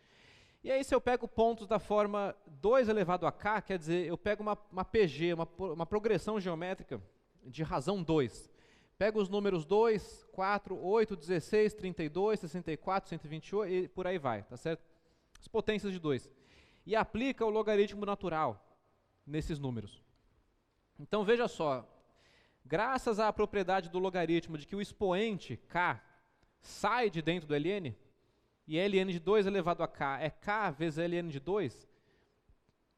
[SPEAKER 1] E aí se eu pego pontos da forma 2 elevado a k, quer dizer, eu pego uma PG, uma progressão geométrica de razão 2. Pego os números 2, 4, 8, 16, 32, 64, 128 e por aí vai, tá certo? As potências de 2. E aplica o logaritmo natural nesses números. Então veja só, graças à propriedade do logaritmo de que o expoente k sai de dentro do ln, e ln de 2 elevado a k é k vezes ln de 2,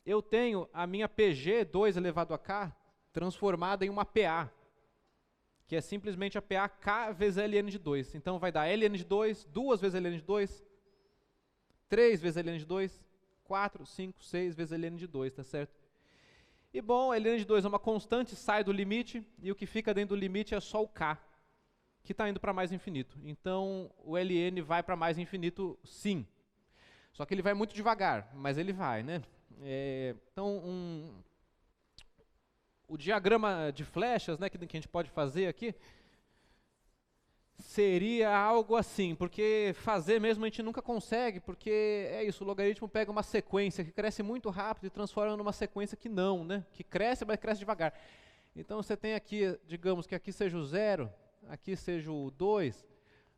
[SPEAKER 1] eu tenho a minha PG 2 elevado a k transformada em uma PA, que é simplesmente a PA k vezes ln de 2. Então vai dar ln de 2, 2 vezes ln de 2, 3 vezes ln de 2, 4, 5, 6 vezes ln de 2, tá certo? E bom, ln de 2 é uma constante, sai do limite, e o que fica dentro do limite é só o k, que está indo para mais infinito. Então, o ln vai para mais infinito, sim. Só que ele vai muito devagar, mas ele vai, né? Então, o diagrama de flechas, né, que a gente pode fazer aqui, seria algo assim, porque fazer mesmo a gente nunca consegue, porque é isso, o logaritmo pega uma sequência que cresce muito rápido e transforma numa sequência que não, né? Que cresce, mas cresce devagar. Então, você tem aqui, digamos que aqui seja o 0, aqui seja o 2,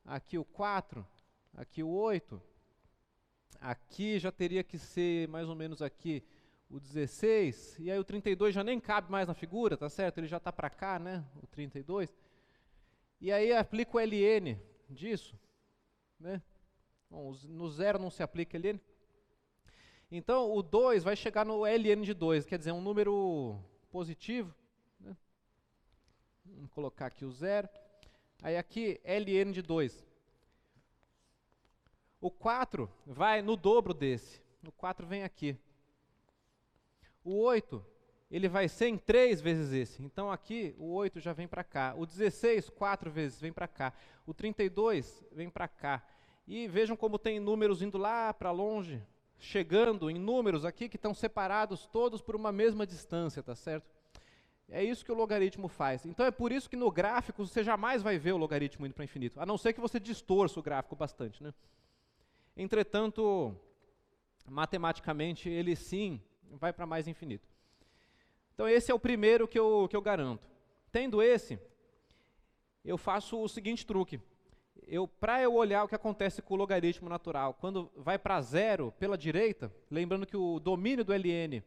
[SPEAKER 1] aqui o 4, aqui o 8, aqui já teria que ser mais ou menos aqui o 16, e aí o 32 já nem cabe mais na figura, tá certo? Ele já está para cá, né? O 32. E aí aplico o ln disso, né? Bom, no 0 não se aplica ln. Então o 2 vai chegar no ln de 2, quer dizer, um número positivo, né? Vamos colocar aqui o 0. Aí aqui, ln de 2. O 4 vai no dobro desse. O 4 vem aqui. O 8, ele vai ser em 3 vezes esse. Então aqui, o 8 já vem para cá. O 16, 4 vezes, vem para cá. O 32 vem para cá. E vejam como tem números indo lá para longe, chegando em números aqui que estão separados todos por uma mesma distância, tá certo? É isso que o logaritmo faz. Então é por isso que no gráfico você jamais vai ver o logaritmo indo para infinito, a não ser que você distorça o gráfico bastante, né? Entretanto, matematicamente, ele sim vai para mais infinito. Então esse é o primeiro que eu garanto. Tendo esse, eu faço o seguinte truque. Para eu olhar o que acontece com o logaritmo natural, quando vai para zero pela direita, lembrando que o domínio do ln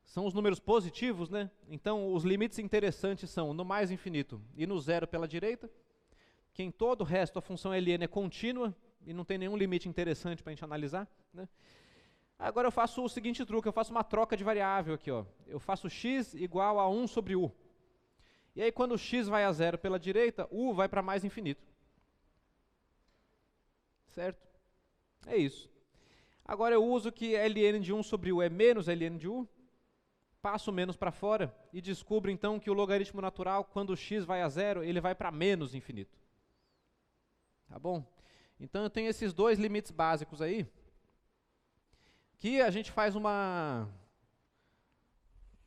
[SPEAKER 1] são os números positivos, né? Então, os limites interessantes são no mais infinito e no zero pela direita, que em todo o resto a função ln é contínua e não tem nenhum limite interessante para a gente analisar, né? Agora eu faço o seguinte truque, eu faço uma troca de variável aqui, ó. Eu faço x igual a 1 sobre u. E aí quando o x vai a zero pela direita, u vai para mais infinito. Certo? É isso. Agora eu uso que ln de 1 sobre u é menos ln de u, passo menos para fora e descubro então que o logaritmo natural, quando x vai a zero, ele vai para menos infinito. Tá bom? Então eu tenho esses dois limites básicos aí, que a gente faz uma...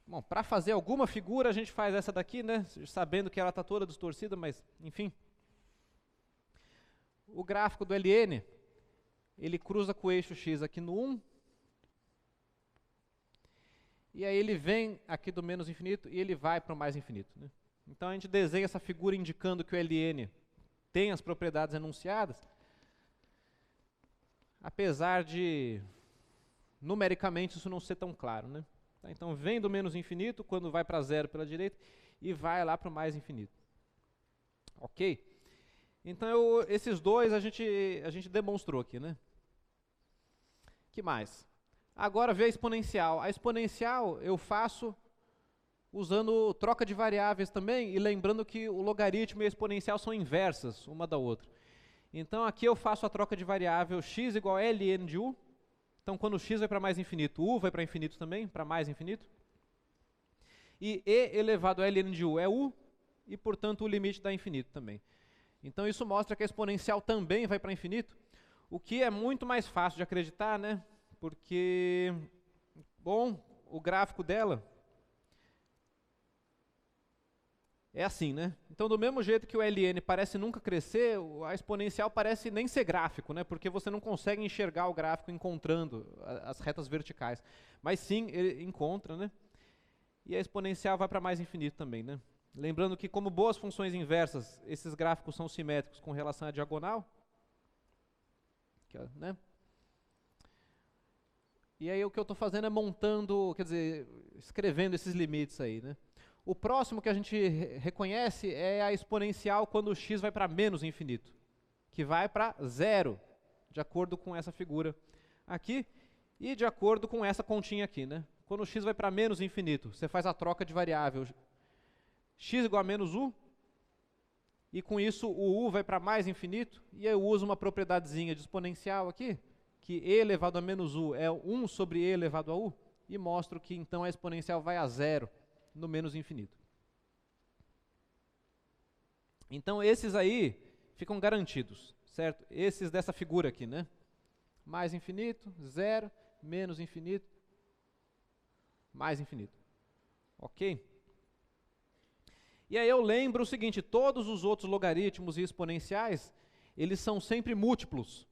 [SPEAKER 1] Bom, para fazer alguma figura a gente faz essa daqui, né? Sabendo que ela está toda distorcida, mas enfim. O gráfico do ln, ele cruza com o eixo x aqui no 1, e aí ele vem aqui do menos infinito e ele vai para o mais infinito, né? Então a gente desenha essa figura indicando que o ln tem as propriedades enunciadas, apesar de numericamente isso não ser tão claro, né? Então vem do menos infinito quando vai para zero pela direita e vai lá para o mais infinito. Ok? Então esses dois a gente demonstrou aqui, né? Que mais? Agora vê a exponencial. A exponencial eu faço usando troca de variáveis também, e lembrando que o logaritmo e a exponencial são inversas uma da outra. Então aqui eu faço a troca de variável x igual a ln de u. Então quando x vai para mais infinito, u vai para infinito também, para mais infinito. E elevado a ln de u é u, e portanto o limite dá infinito também. Então isso mostra que a exponencial também vai para infinito, o que é muito mais fácil de acreditar, né? Porque Bom, o gráfico dela é assim, né? Então, do mesmo jeito que o ln parece nunca crescer, a exponencial parece nem ser gráfico, né? Porque você não consegue enxergar o gráfico encontrando as retas verticais. Mas sim, ele encontra, né? E a exponencial vai para mais infinito também, né? Lembrando que, como boas funções inversas, esses gráficos são simétricos com relação à diagonal. Aqui, ó, né? E aí o que eu estou fazendo é montando, quer dizer, escrevendo esses limites aí, né? O próximo que a gente reconhece é a exponencial quando o x vai para menos infinito, que vai para zero, de acordo com essa figura aqui, e de acordo com essa continha aqui, né? Quando o x vai para menos infinito, você faz a troca de variável x igual a menos u, e com isso o u vai para mais infinito, e eu uso uma propriedadezinha de exponencial aqui, que e elevado a menos u é 1 sobre e elevado a u, e mostro que então a exponencial vai a zero no menos infinito. Então esses aí ficam garantidos, certo? Esses dessa figura aqui, né? Mais infinito, zero, menos infinito, mais infinito. Ok? E aí eu lembro o seguinte, todos os outros logaritmos e exponenciais, eles são sempre múltiplos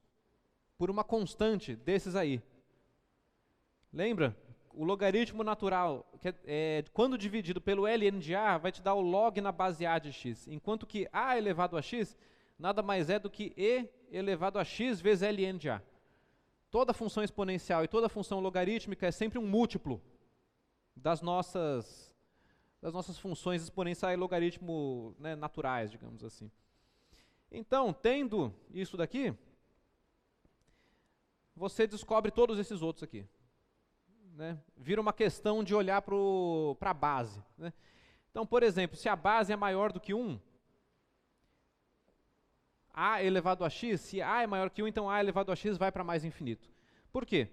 [SPEAKER 1] por uma constante desses aí. Lembra? O logaritmo natural, quando dividido pelo ln de a, vai te dar o log na base a de x, enquanto que a elevado a x nada mais é do que e elevado a x vezes ln de a. Toda função exponencial e toda função logarítmica é sempre um múltiplo das nossas funções exponencial e logaritmo, né, naturais, digamos assim. Então, tendo isso daqui, você descobre todos esses outros aqui. Né? Vira uma questão de olhar para a base. Né? Então, por exemplo, se a base é maior do que 1, a elevado a x, se a é maior que 1, então a elevado a x vai para mais infinito. Por quê?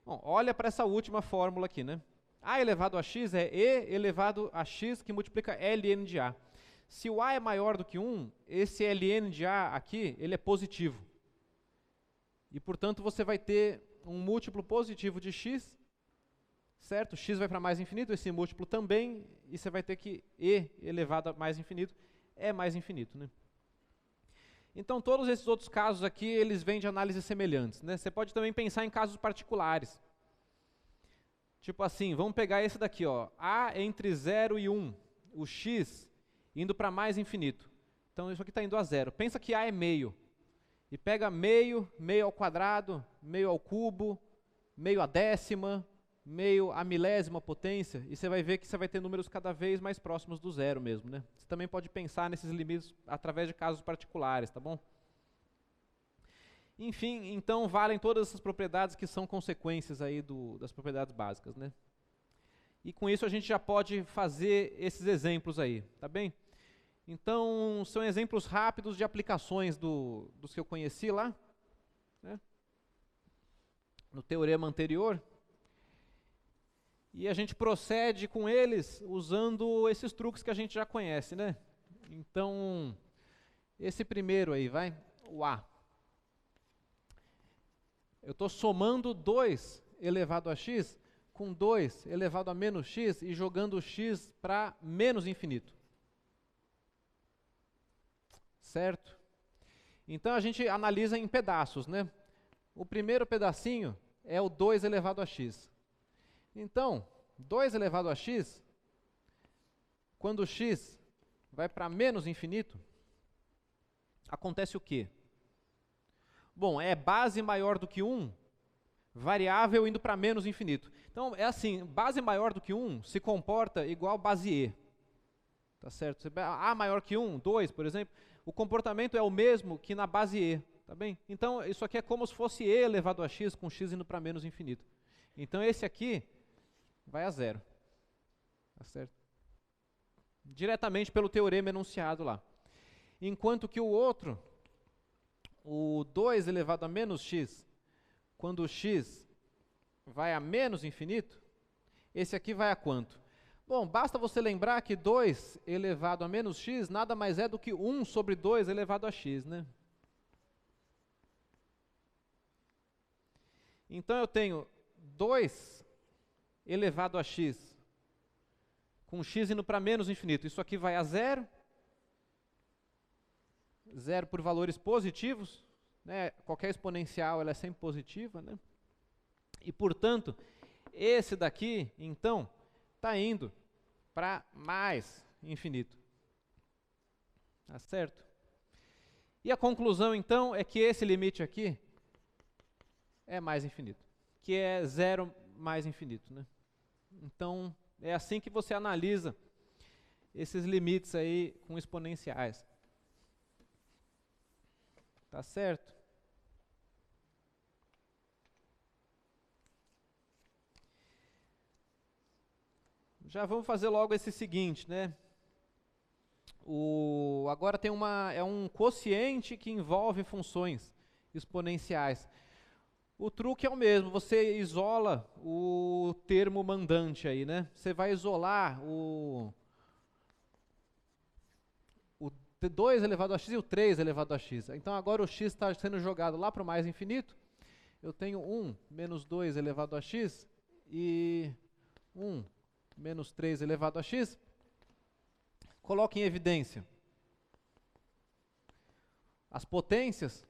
[SPEAKER 1] Bom, olha para essa última fórmula aqui. Né? A elevado a x é e elevado a x que multiplica ln de a. Se o a é maior do que 1, esse ln de a aqui, ele é positivo. E, portanto, você vai ter um múltiplo positivo de x, certo? X vai para mais infinito, esse múltiplo também, e você vai ter que e elevado a mais infinito é mais infinito, né? Então, todos esses outros casos aqui, eles vêm de análises semelhantes, né? Você pode também pensar em casos particulares. Tipo assim, vamos pegar esse daqui, ó, a entre 0 e 1, o x indo para mais infinito. Então, isso aqui está indo a zero. Pensa que a é meio. E pega meio, meio ao quadrado, meio ao cubo, meio à décima, meio à milésima potência, e você vai ver que você vai ter números cada vez mais próximos do zero mesmo, né? Você também pode pensar nesses limites através de casos particulares, tá bom? Enfim, então valem todas essas propriedades que são consequências aí das propriedades básicas, né? E com isso a gente já pode fazer esses exemplos aí, tá bem? Então, são exemplos rápidos de aplicações dos que eu conheci lá, né? No teorema anterior. E a gente procede com eles usando esses truques que a gente já conhece, né? Então, esse primeiro aí, vai, o a. Eu estou somando 2 elevado a x com 2 elevado a menos x e jogando o x para menos infinito. Certo? Então a gente analisa em pedaços, né? O primeiro pedacinho é o 2 elevado a x. Então, 2 elevado a x, quando o x vai para menos infinito, acontece o quê? Bom, é base maior do que 1, variável indo para menos infinito. Então, é assim, base maior do que 1 se comporta igual base e. Tá certo? A maior que 1, 2, por exemplo, o comportamento é o mesmo que na base e, tá bem? Então, isso aqui é como se fosse e elevado a x, com x indo para menos infinito. Então, esse aqui vai a zero. Tá certo? Diretamente pelo teorema enunciado lá. Enquanto que o outro, o 2 elevado a menos x, quando o x vai a menos infinito, esse aqui vai a quanto? Bom, basta você lembrar que 2 elevado a menos x nada mais é do que 1 sobre 2 elevado a x, né? Então eu tenho 2 elevado a x, com x indo para menos infinito. Isso aqui vai a zero. Zero por valores positivos, né? Qualquer exponencial ela é sempre positiva, né? E, portanto, esse daqui, então, está indo para mais infinito. Tá certo? E a conclusão, então, é que esse limite aqui é mais infinito, que é zero mais infinito, né? Então, é assim que você analisa esses limites aí com exponenciais. Tá certo? Já vamos fazer logo esse seguinte, né? Agora é um quociente que envolve funções exponenciais. O truque é o mesmo, você isola o termo mandante aí, né? Você vai isolar o 2 elevado a x e o 3 elevado a x. Então agora o x está sendo jogado lá para o mais infinito. Eu tenho 1 menos 2 elevado a x e 1 menos 3 elevado a x. Coloque em evidência as potências,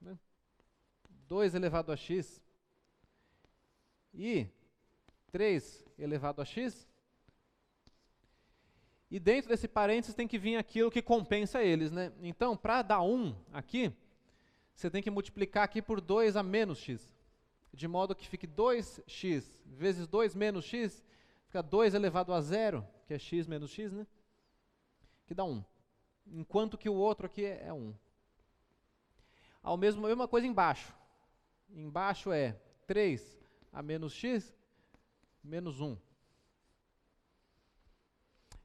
[SPEAKER 1] né? 2 elevado a x e 3 elevado a x. E dentro desse parênteses tem que vir aquilo que compensa eles, né? Então, para dar 1 aqui, você tem que multiplicar aqui por 2 a menos x. De modo que fique 2x vezes 2 menos x, fica 2 elevado a 0, que é x menos x, né? Que dá 1. Enquanto que o outro aqui é 1. A mesma coisa embaixo. Embaixo é 3 a menos x, menos 1.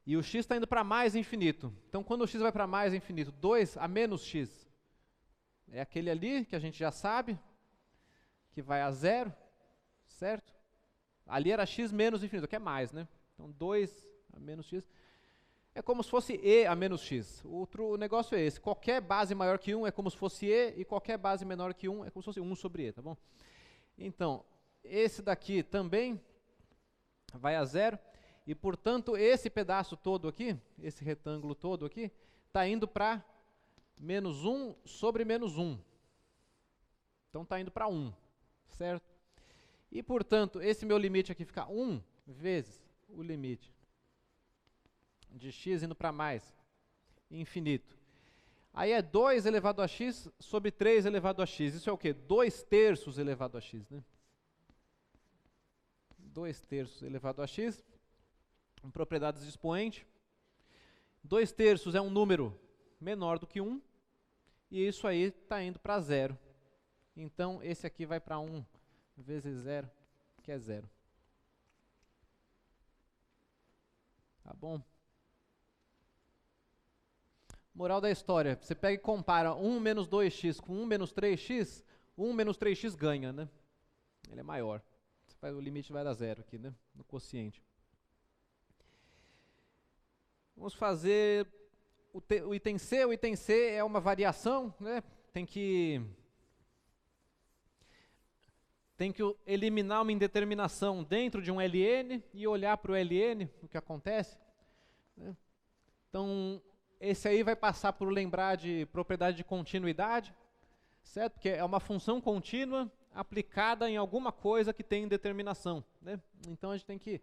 [SPEAKER 1] E o x está indo para mais infinito. Então, quando o x vai para mais infinito, 2 a menos x é aquele ali que a gente já sabe, que vai a 0, certo? Ali era x menos infinito, que é mais, né? Então, 2 a menos x é como se fosse e a menos x. O negócio é esse. Qualquer base maior que 1 é como se fosse e, e qualquer base menor que 1 é como se fosse 1 sobre e, tá bom? Então, esse daqui também vai a 0. E, portanto, esse pedaço todo aqui, esse retângulo todo aqui, está indo para menos 1 sobre menos 1. Então, está indo para 1, certo? E, portanto, esse meu limite aqui fica 1 vezes o limite de x indo para mais infinito. Aí é 2 elevado a x sobre 3 elevado a x. Isso é o quê? 2/3 elevado a x, né? 2/3 elevado a x. Propriedades de expoente. 2/3 é um número menor do que 1. E isso aí está indo para 0. Então, esse aqui vai para 1 vezes 0, que é 0. Tá bom? Moral da história. Você pega e compara 1 menos 2x com 1 menos 3x. 1 menos 3x ganha, né? Ele é maior. O limite vai dar 0 aqui, né? No quociente. Vamos fazer o item C. O item C é uma variação, né? Tem que eliminar uma indeterminação dentro de um ln e olhar para o ln, o que acontece, né? Então, esse aí vai passar por lembrar de propriedade de continuidade, certo? Porque é uma função contínua aplicada em alguma coisa que tem indeterminação, né? Então, a gente tem que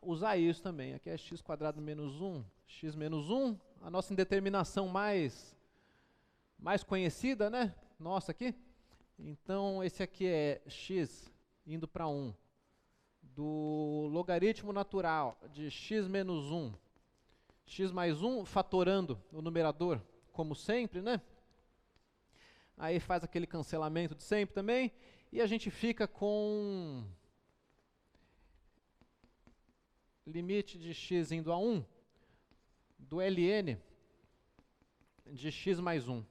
[SPEAKER 1] usar isso também. Aqui é x² menos 1, x menos 1. A nossa indeterminação mais conhecida, né? Nossa aqui. Então, esse aqui é x indo para 1 do logaritmo natural de x menos 1, x mais 1, fatorando o numerador, como sempre, né? Aí faz aquele cancelamento de sempre também. E a gente fica com limite de x indo a 1 do ln de x mais 1.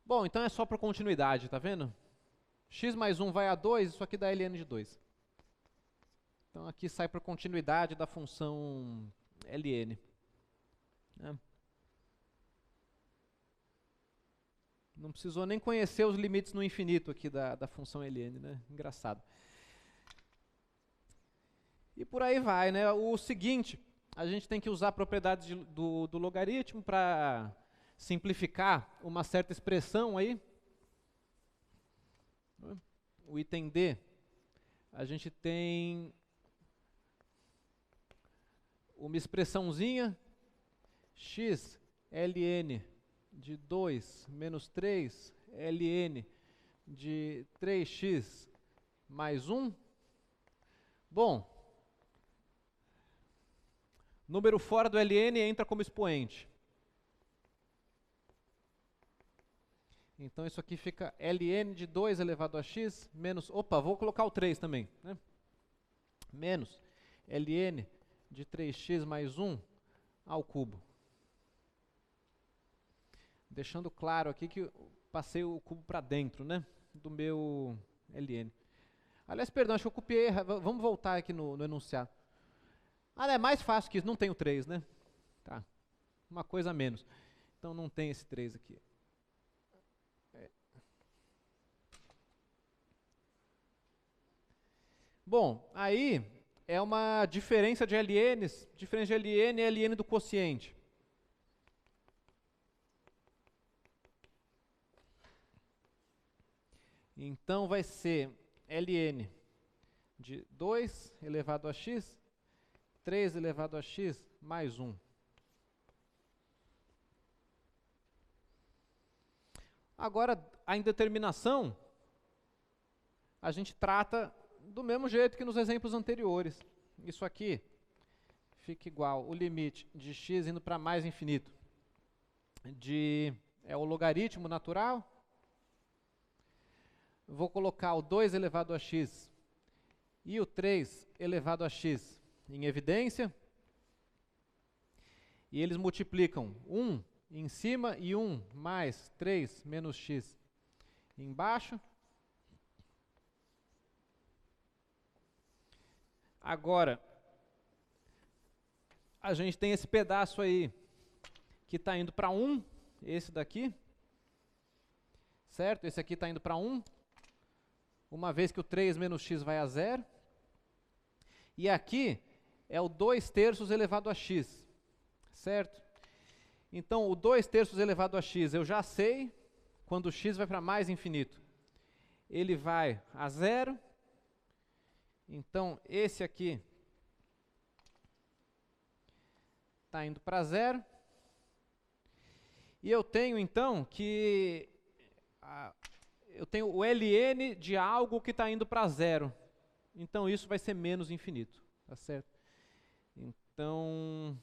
[SPEAKER 1] Bom, então é só por continuidade, tá vendo? X mais 1 vai a 2, isso aqui dá ln de 2. Então aqui sai por continuidade da função ln. Né? Não precisou nem conhecer os limites no infinito aqui da função ln, né? Engraçado. E por aí vai, né? O seguinte, a gente tem que usar a propriedade do logaritmo para simplificar uma certa expressão aí. O item D, a gente tem uma expressãozinha x ln de 2 menos 3 ln de 3x mais 1. Bom, número fora do ln entra como expoente. Então isso aqui fica ln de 2 elevado a x menos... Opa, vou colocar o 3 também, né? Menos ln de 3x mais 1 ao cubo. Deixando claro aqui que eu passei o cubo para dentro, né? Do meu ln. Aliás, perdão, acho que eu copiei errado. Vamos voltar aqui no enunciado. Ah, é mais fácil que isso. Não tem o 3, né? Tá. Uma coisa a menos. Então não tem esse 3 aqui. Bom, aí é uma diferença de LNs. Diferença de LN é LN do quociente. Então vai ser ln de 2 elevado a x, 3 elevado a x mais 1. Agora, a indeterminação, a gente trata do mesmo jeito que nos exemplos anteriores. Isso aqui fica igual o limite de x indo para mais infinito. É o logaritmo natural. Vou colocar o 2 elevado a x e o 3 elevado a x em evidência. E eles multiplicam 1 em cima e 1 mais 3 menos x embaixo. Agora, a gente tem esse pedaço aí que está indo para 1, esse daqui. Certo? Esse aqui está indo para 1. Uma vez que o 3 menos x vai a 0. E aqui é o 2 terços elevado a x. Certo? Então, o 2 terços elevado a x eu já sei. Quando o x vai para mais infinito, ele vai a 0. Então, esse aqui está indo para 0. E eu tenho, então, que... eu tenho o ln de algo que está indo para 0. Então, isso vai ser menos infinito. Tá certo? Então,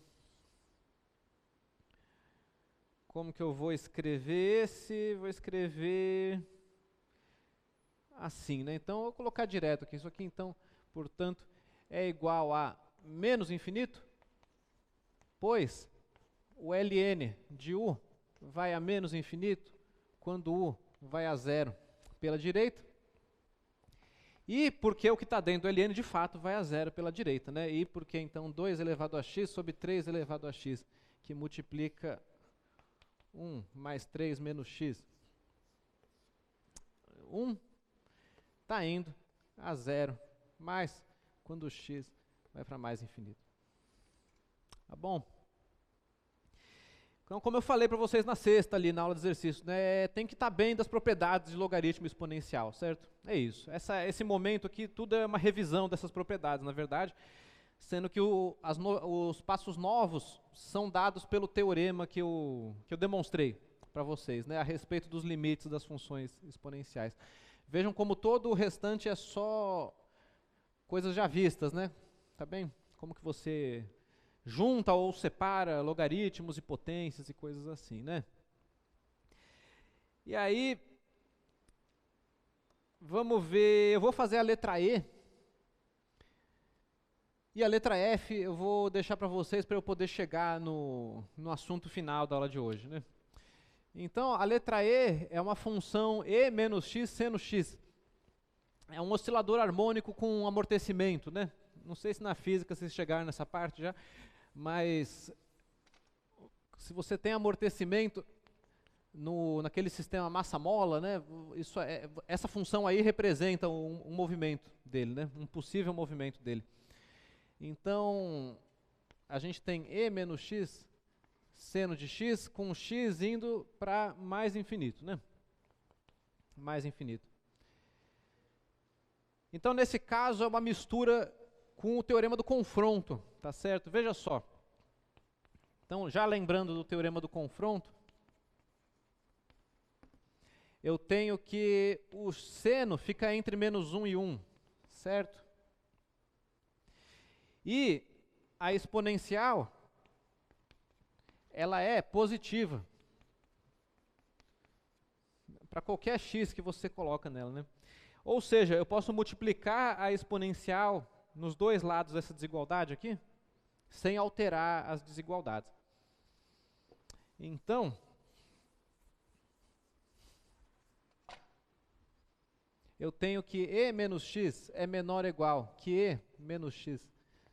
[SPEAKER 1] como que eu vou escrever esse? Vou escrever assim, né? Então, eu vou colocar direto aqui. Isso aqui, então, portanto, é igual a menos infinito, pois o ln de u vai a menos infinito quando u vai a 0 pela direita. E porque o que está dentro do ln de fato vai a 0 pela direita, né? E porque então 2 elevado a x sobre 3 elevado a x, que multiplica 1 mais 3 menos x, 1 está indo a 0, mais quando o x vai para mais infinito. Tá bom? Então, como eu falei para vocês na sexta ali, na aula de exercício, né, tem que estar bem das propriedades de logaritmo exponencial, certo? É isso. Esse momento aqui, tudo é uma revisão dessas propriedades, na verdade, sendo que os passos novos são dados pelo teorema que eu demonstrei para vocês, né, a respeito dos limites das funções exponenciais. Vejam como todo o restante é só coisas já vistas, né? Tá bem? Como que você junta ou separa logaritmos e potências e coisas assim, né? E aí, vamos ver, eu vou fazer a letra E. E a letra F eu vou deixar para vocês para eu poder chegar no assunto final da aula de hoje, né? Então, a letra E é uma função E menos x seno x. É um oscilador harmônico com amortecimento, né? Não sei se na física vocês chegaram nessa parte já, mas se você tem amortecimento naquele sistema massa-mola, né, essa função aí representa um movimento dele, né, um possível movimento dele. Então, a gente tem e menos x seno de x com x indo para mais infinito, né? Mais infinito. Então, nesse caso, é uma mistura com o teorema do confronto, tá certo? Veja só. Então, já lembrando do teorema do confronto, eu tenho que o seno fica entre menos 1 e 1, certo? E a exponencial, ela é positiva. Para qualquer x que você coloca nela, né? Ou seja, eu posso multiplicar a exponencial nos dois lados dessa desigualdade aqui, sem alterar as desigualdades. Então, eu tenho que e menos x é menor ou igual que e menos x,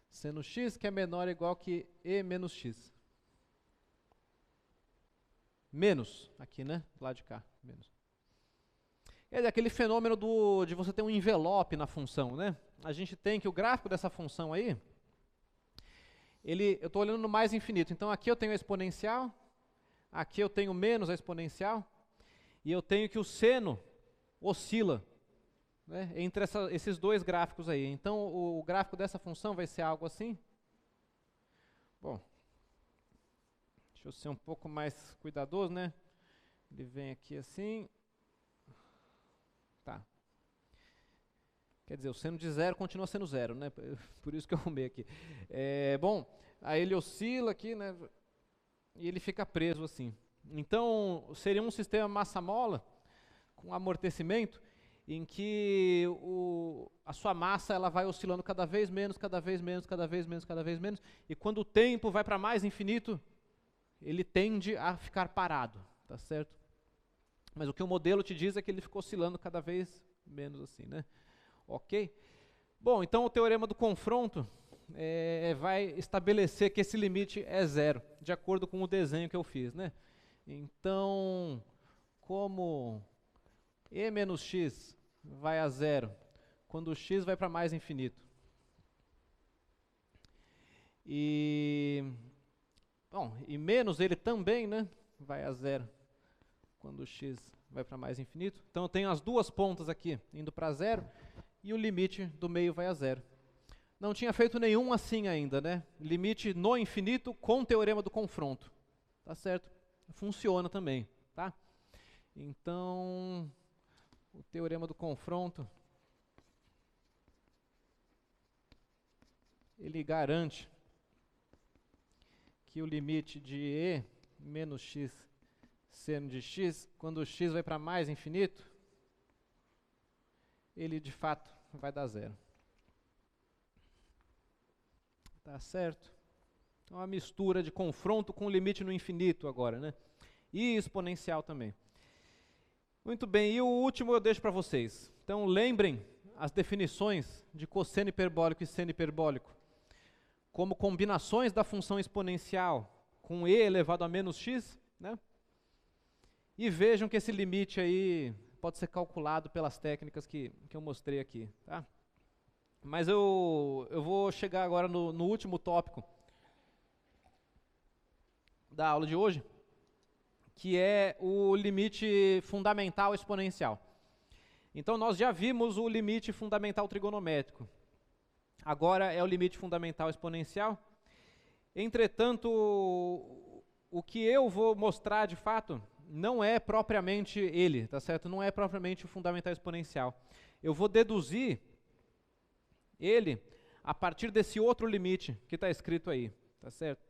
[SPEAKER 1] seno x que é menor ou igual que e menos x. Menos, aqui, né? Do lado de cá, menos. É aquele fenômeno de você ter um envelope na função, né? A gente tem que o gráfico dessa função aí, eu estou olhando no mais infinito. Então aqui eu tenho a exponencial, aqui eu tenho menos a exponencial, e eu tenho que o seno oscila, né, entre esses dois gráficos aí. Então o gráfico dessa função vai ser algo assim. Bom, deixa eu ser um pouco mais cuidadoso, né? Ele vem aqui assim. Tá. Quer dizer, o seno de zero continua sendo zero, né? Por isso que eu arrumei aqui. Bom, aí ele oscila aqui, né? E ele fica preso assim. Então, seria um sistema massa-mola com amortecimento em que a sua massa ela vai oscilando cada vez menos, cada vez menos, cada vez menos, cada vez menos. E quando o tempo vai para mais infinito, ele tende a ficar parado, tá certo? Mas o que o modelo te diz é que ele ficou oscilando cada vez menos assim, né? Ok? Bom, então o teorema do confronto vai estabelecer que esse limite é zero, de acordo com o desenho que eu fiz, né? Então, como e menos x vai a zero, quando o x vai para mais infinito. Bom, e menos ele também, né? Vai a zero, quando o x vai para mais infinito. Então eu tenho as duas pontas aqui indo para zero e o limite do meio vai a zero. Não tinha feito nenhum assim ainda, né? Limite no infinito com o teorema do confronto. Tá certo? Funciona também, tá? Então, o teorema do confronto, ele garante que o limite de e menos x seno de x, quando o x vai para mais infinito, ele de fato vai dar zero. Tá certo? Então, uma mistura de confronto com limite no infinito agora, né? E exponencial também. Muito bem, e o último eu deixo para vocês. Então, lembrem as definições de cosseno hiperbólico e seno hiperbólico como combinações da função exponencial com e elevado a menos x, né? E vejam que esse limite aí pode ser calculado pelas técnicas que eu mostrei aqui, tá? Mas eu vou chegar agora no último tópico da aula de hoje, que é o limite fundamental exponencial. Então nós já vimos o limite fundamental trigonométrico. Agora é o limite fundamental exponencial. Entretanto, o que eu vou mostrar de fato não é propriamente ele, tá certo? Não é propriamente o fundamental exponencial. Eu vou deduzir ele a partir desse outro limite que está escrito aí, tá certo?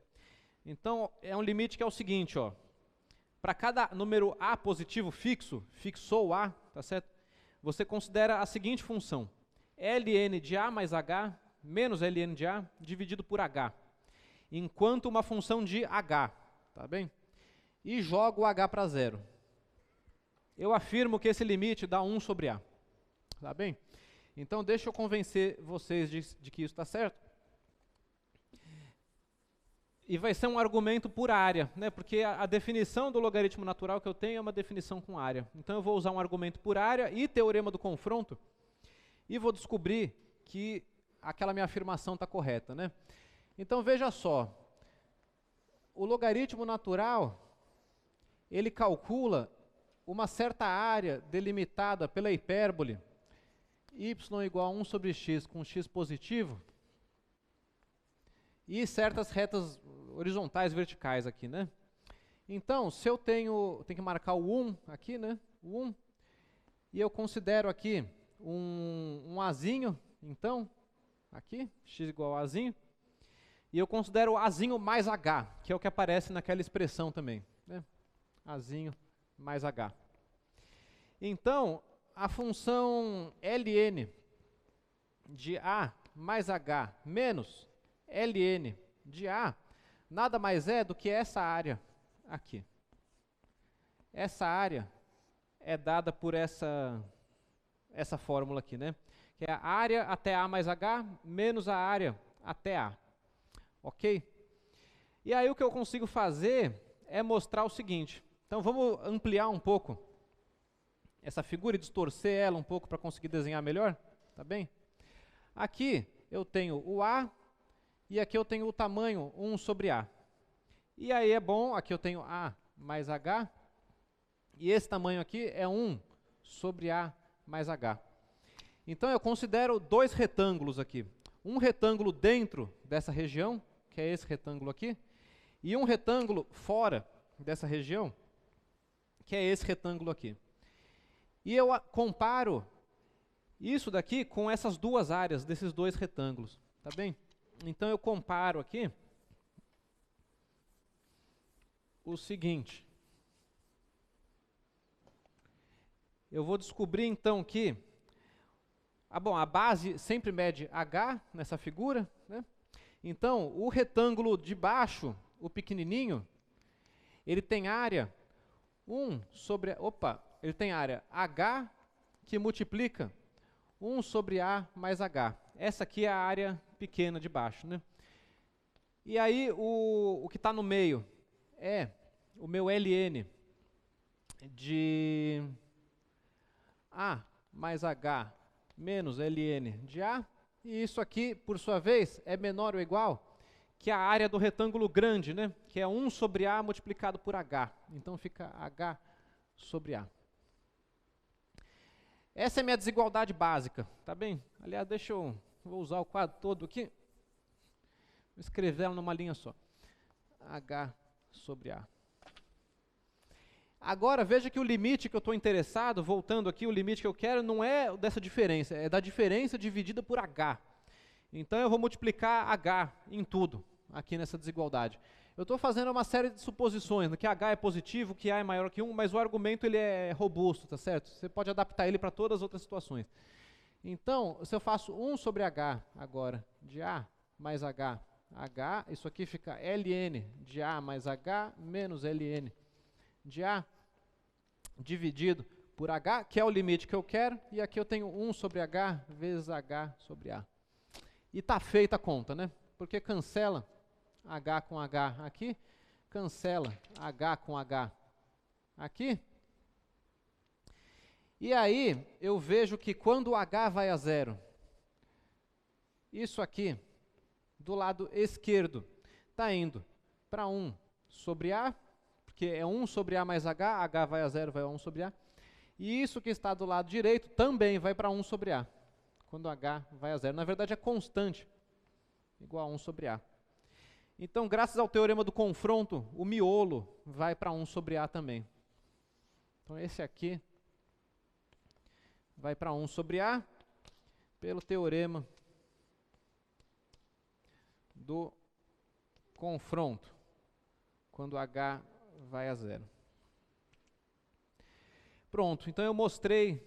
[SPEAKER 1] Então, é um limite que é o seguinte, ó. Para cada número a positivo fixo, fixou a, tá certo? Você considera a seguinte função: ln de a mais h menos ln de a dividido por h, enquanto uma função de h, tá bem? E jogo o h para zero. Eu afirmo que esse limite dá 1 sobre a, tá bem? Então, deixa eu convencer vocês de que isso está certo. E vai ser um argumento por área, né? Porque a definição do logaritmo natural que eu tenho é uma definição com área. Então eu vou usar um argumento por área e teorema do confronto e vou descobrir que aquela minha afirmação está correta, né? Então veja só, o logaritmo natural, ele calcula uma certa área delimitada pela hipérbole y igual a 1 sobre x com x positivo e certas retas horizontais verticais aqui, né? Então, se eu tenho que marcar o 1 aqui, né? O 1, e eu considero aqui um azinho, então, aqui, x igual a azinho, e eu considero o azinho mais h, que é o que aparece naquela expressão também, né? Azinho mais h. Então, a função ln de a mais h menos ln de a nada mais é do que essa área aqui. Essa área é dada por essa fórmula aqui, né? Que é a área até a mais h menos a área até a. Ok? E aí o que eu consigo fazer é mostrar o seguinte. Então vamos ampliar um pouco essa figura e distorcer ela um pouco para conseguir desenhar melhor, tá bem? Aqui eu tenho o A e aqui eu tenho o tamanho 1 sobre A. E aí é bom, aqui eu tenho A mais H e esse tamanho aqui é 1 sobre A mais H. Então eu considero dois retângulos aqui. Um retângulo dentro dessa região, que é esse retângulo aqui, e um retângulo fora dessa região, que é esse retângulo aqui. E eu comparo isso daqui com essas duas áreas desses dois retângulos, tá bem? Então eu comparo aqui o seguinte. Eu vou descobrir então que a base sempre mede h nessa figura, né? Então o retângulo de baixo, o pequenininho, ele tem área 1 sobre ele tem área h que multiplica 1 sobre a mais h. Essa aqui é a área pequena de baixo, né? E aí o que está no meio é o meu ln de a mais h menos ln de a, e isso aqui, por sua vez, é menor ou igual que a área do retângulo grande, né? Que é 1 sobre a multiplicado por h. Então fica h sobre a. Essa é a minha desigualdade básica, tá bem? Aliás, vou usar o quadro todo aqui, vou escrever ela numa linha só. H sobre A. Agora, veja que o limite que eu estou interessado, voltando aqui, o limite que eu quero não é dessa diferença, é da diferença dividida por H. Então eu vou multiplicar H em tudo, aqui nessa desigualdade. Eu estou fazendo uma série de suposições, que H é positivo, que A é maior que 1, mas o argumento ele é robusto, tá certo? Você pode adaptar ele para todas as outras situações. Então, se eu faço 1 sobre H agora, de A mais H, isso aqui fica ln de A mais H menos ln de A, dividido por H, que é o limite que eu quero, e aqui eu tenho 1 sobre H vezes H sobre A. E está feita a conta, né? Porque cancela H com H aqui, cancela H com H aqui. E aí, eu vejo que quando o H vai a zero, isso aqui, do lado esquerdo, está indo para 1 sobre A, porque é 1 sobre A mais H, H vai a zero, vai a 1 sobre A. E isso que está do lado direito também vai para 1 sobre A, quando H vai a zero. Na verdade, é constante, igual a 1 sobre A. Então, graças ao teorema do confronto, o miolo vai para 1 sobre A também. Então, esse aqui vai para 1 sobre A, pelo teorema do confronto, quando H vai a zero. Pronto, então eu mostrei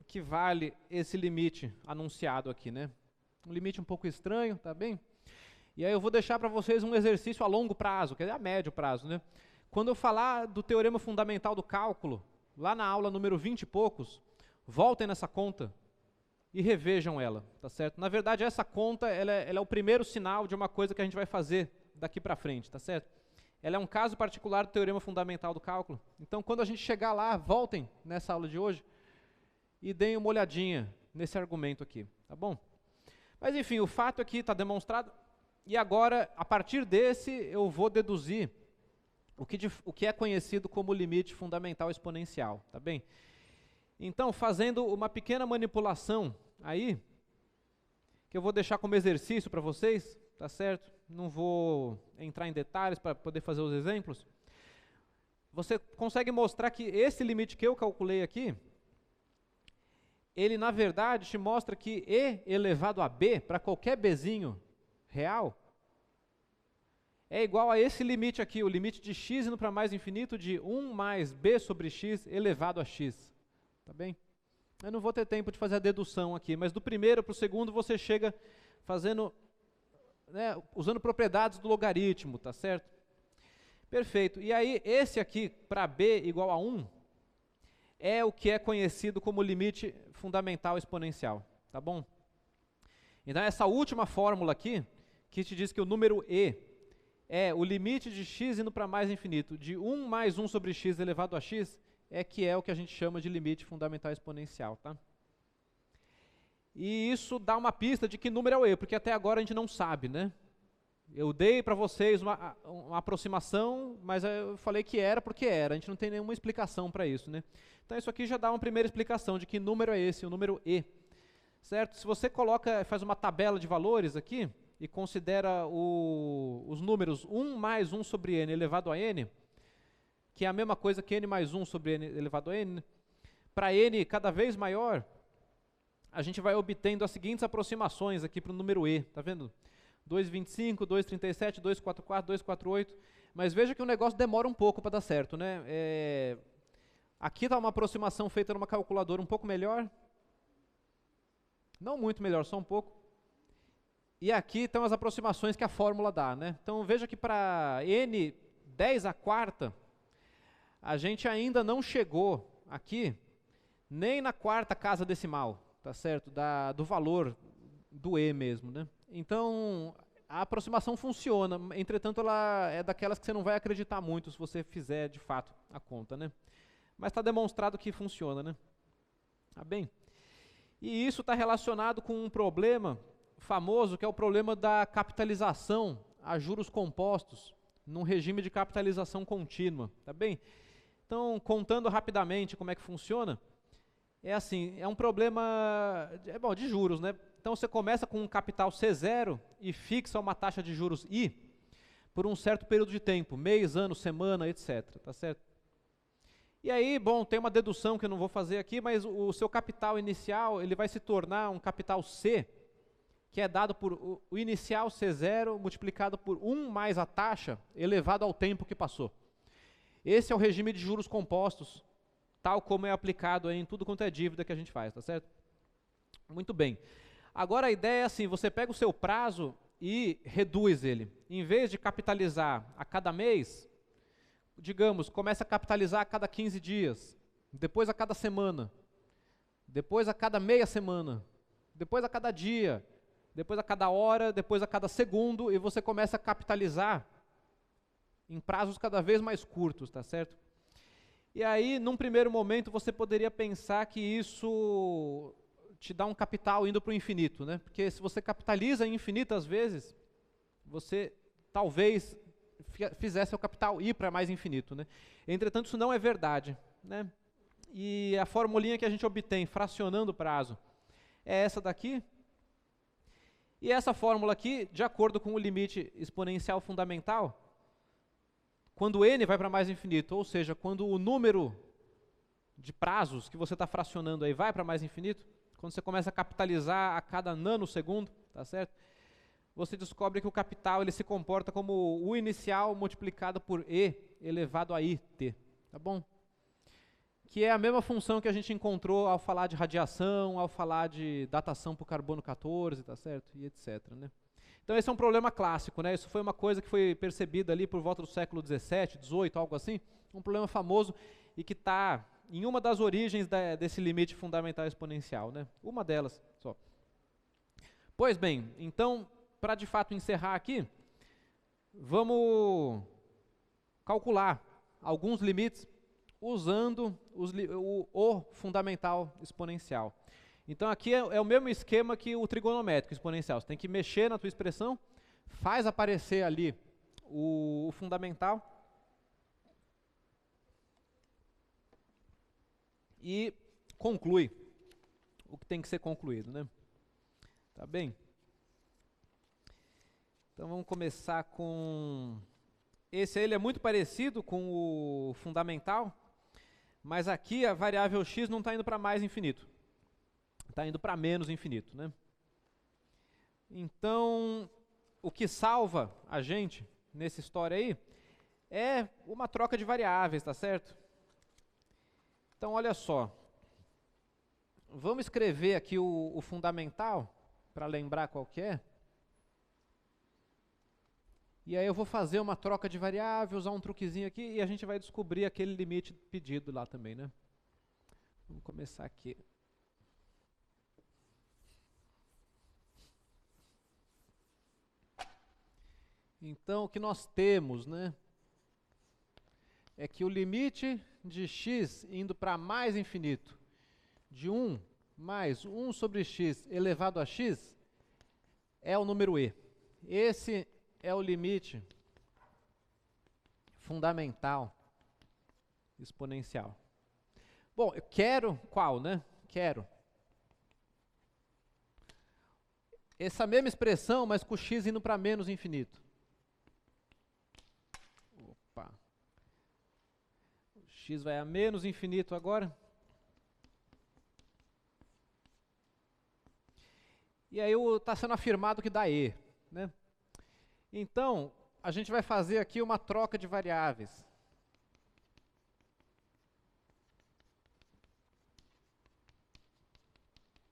[SPEAKER 1] que vale esse limite anunciado aqui, né? Um limite um pouco estranho, tá bem? E aí eu vou deixar para vocês um exercício a longo prazo, quer dizer, a médio prazo, né? Quando eu falar do teorema fundamental do cálculo, lá na aula número 20 e poucos, voltem nessa conta e revejam ela, tá certo? Na verdade, essa conta, ela é o primeiro sinal de uma coisa que a gente vai fazer daqui para frente, tá certo? Ela é um caso particular do teorema fundamental do cálculo. Então, quando a gente chegar lá, voltem nessa aula de hoje e deem uma olhadinha nesse argumento aqui, tá bom? Mas enfim, o fato aqui está demonstrado, e agora, a partir desse, eu vou deduzir o que é conhecido como limite fundamental exponencial, tá bem? Então, fazendo uma pequena manipulação aí, que eu vou deixar como exercício para vocês, tá certo? Não vou entrar em detalhes para poder fazer os exemplos. Você consegue mostrar que esse limite que eu calculei aqui, ele na verdade te mostra que e elevado a b, para qualquer bzinho real, é igual a esse limite aqui, o limite de x indo para mais infinito de 1 mais b sobre x elevado a x. Tá bem? Eu não vou ter tempo de fazer a dedução aqui, mas do primeiro para o segundo você chega fazendo, né, usando propriedades do logaritmo, tá certo? Perfeito. E aí, esse aqui, para b igual a 1, é o que é conhecido como limite fundamental exponencial, tá bom? Então, essa última fórmula aqui, que te diz que o número e é o limite de x indo para mais infinito, de 1 mais 1 sobre x elevado a x, é o que a gente chama de limite fundamental exponencial, tá? E isso dá uma pista de que número é o e, porque até agora a gente não sabe, né? Eu dei para vocês uma aproximação, mas eu falei que era porque era. A gente não tem nenhuma explicação para isso, né? Então isso aqui já dá uma primeira explicação de que número é esse, o número e. Certo? Se você faz uma tabela de valores aqui e considera os números 1 mais 1 sobre n elevado a n, que é a mesma coisa que n mais 1 sobre n elevado a n, para n cada vez maior, a gente vai obtendo as seguintes aproximações aqui para o número e, tá vendo? 2,25, 2,37, 2,44, 2,48, mas veja que o negócio demora um pouco para dar certo, né? Aqui está uma aproximação feita numa calculadora um pouco melhor, não muito melhor, só um pouco, e aqui estão as aproximações que a fórmula dá, né? Então veja que para n 10 à quarta, a gente ainda não chegou aqui nem na quarta casa decimal, tá certo? Do valor do e mesmo, né? Então, a aproximação funciona, entretanto ela é daquelas que você não vai acreditar muito se você fizer de fato a conta, né? Mas está demonstrado que funciona, né? Tá bem? E isso está relacionado com um problema famoso, que é o problema da capitalização a juros compostos, num regime de capitalização contínua, tá bem? Então, contando rapidamente como é que funciona, é assim, é um problema de juros, né? Então você começa com um capital C0 e fixa uma taxa de juros I por um certo período de tempo, mês, ano, semana, etc. Tá certo? E aí, bom, tem uma dedução que eu não vou fazer aqui, mas o seu capital inicial ele vai se tornar um capital C, que é dado por o inicial C0 multiplicado por 1 mais a taxa elevado ao tempo que passou. Esse é o regime de juros compostos, tal como é aplicado em tudo quanto é dívida que a gente faz, tá certo? Muito bem. Agora a ideia é assim, você pega o seu prazo e reduz ele. Em vez de capitalizar a cada mês, digamos, começa a capitalizar a cada 15 dias, depois a cada semana, depois a cada meia semana, depois a cada dia, depois a cada hora, depois a cada segundo, e você começa a capitalizar em prazos cada vez mais curtos, tá certo? E aí, num primeiro momento, você poderia pensar que isso te dá um capital indo para o infinito, né? Porque se você capitaliza infinitas vezes, você talvez fizesse o capital ir para mais infinito, né? Entretanto, isso não é verdade, né? E a formulinha que a gente obtém fracionando o prazo é essa daqui. E essa fórmula aqui, de acordo com o limite exponencial fundamental, quando n vai para mais infinito, ou seja, quando o número de prazos que você está fracionando aí vai para mais infinito, quando você começa a capitalizar a cada nanosegundo, tá certo? Você descobre que o capital ele se comporta como o inicial multiplicado por e elevado a it, tá bom? Que é a mesma função que a gente encontrou ao falar de radiação, ao falar de datação por carbono 14, tá certo? E etc, né? Então esse é um problema clássico, né? Isso foi uma coisa que foi percebida ali por volta do século 17, 18, algo assim, um problema famoso e que está em uma das origens desse limite fundamental exponencial, né? Uma delas só. Pois bem, então, para de fato encerrar aqui, vamos calcular alguns limites usando o fundamental exponencial. Então aqui é o mesmo esquema que o trigonométrico exponencial. Você tem que mexer na tua expressão, faz aparecer ali o fundamental e conclui o que tem que ser concluído, né? Tá bem? Então vamos começar com... Esse aí ele é muito parecido com o fundamental, mas aqui a variável x não está indo para mais infinito. Está indo para menos infinito, né? Então, o que salva a gente nessa história aí é uma troca de variáveis, tá certo? Então, olha só. Vamos escrever aqui o fundamental, para lembrar qual que é. E aí eu vou fazer uma troca de variável, usar um truquezinho aqui, e a gente vai descobrir aquele limite pedido lá também, né? Vamos começar aqui. Então, o que nós temos, né, é que o limite de x indo para mais infinito de 1 mais 1 sobre x elevado a x é o número e. Esse é o limite fundamental exponencial. Bom, eu quero qual, né? Quero essa mesma expressão, mas com x indo para menos infinito. Opa. O x vai a menos infinito agora. E aí está sendo afirmado que dá e, né? Então, a gente vai fazer aqui uma troca de variáveis.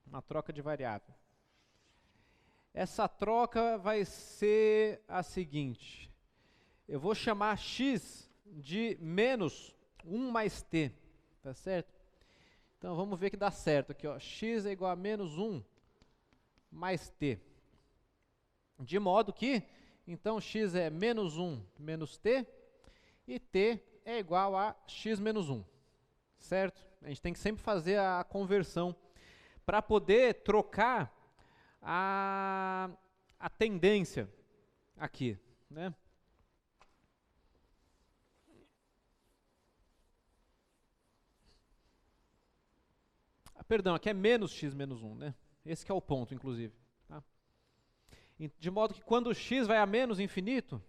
[SPEAKER 1] Uma troca de variável. Essa troca vai ser a seguinte. Eu vou chamar x de menos 1 mais t, tá certo? Então vamos ver que dá certo aqui, ó. X é igual a menos 1 mais t. De modo que, então, x é menos 1 menos t, e t é igual a x menos 1, certo? A gente tem que sempre fazer a conversão para poder trocar a tendência aqui, né? Perdão, aqui é menos x menos 1, né? Esse que é o ponto, inclusive. Tá? De modo que quando x vai a menos infinito,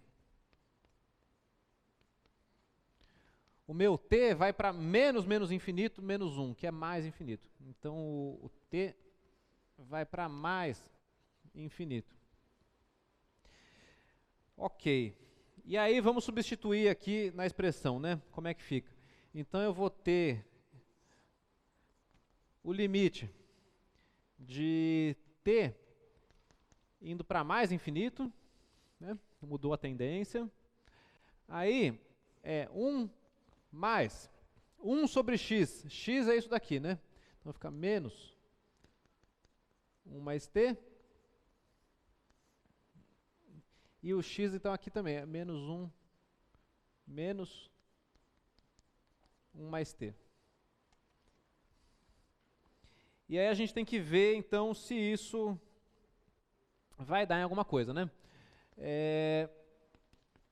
[SPEAKER 1] o meu t vai para menos menos infinito menos 1, que é mais infinito. Então o t vai para mais infinito. Ok. E aí vamos substituir aqui na expressão, né? Como é que fica? Então eu vou ter o limite de t indo para mais infinito, né? Mudou a tendência. Aí é 1 mais 1 sobre x. X é isso daqui, né? Então fica menos 1 mais t. E o x, então, aqui também é menos 1 menos 1 mais t. E aí a gente tem que ver, então, se isso vai dar em alguma coisa, né?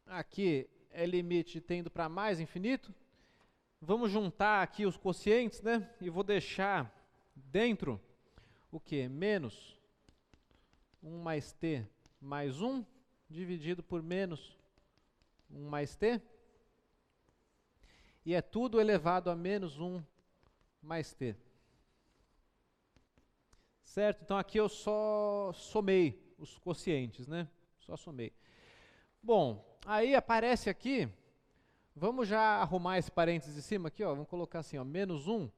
[SPEAKER 1] Aqui é limite tendo para mais infinito. Vamos juntar aqui os quocientes, né? E vou deixar dentro o quê? Menos 1 mais t mais 1 dividido por menos 1 mais t. E é tudo elevado a menos 1 mais t. Certo? Então aqui eu só somei os quocientes, né? Só somei. Bom, aí aparece aqui, vamos já arrumar esse parênteses de cima aqui, ó, vamos colocar assim, ó, menos 1,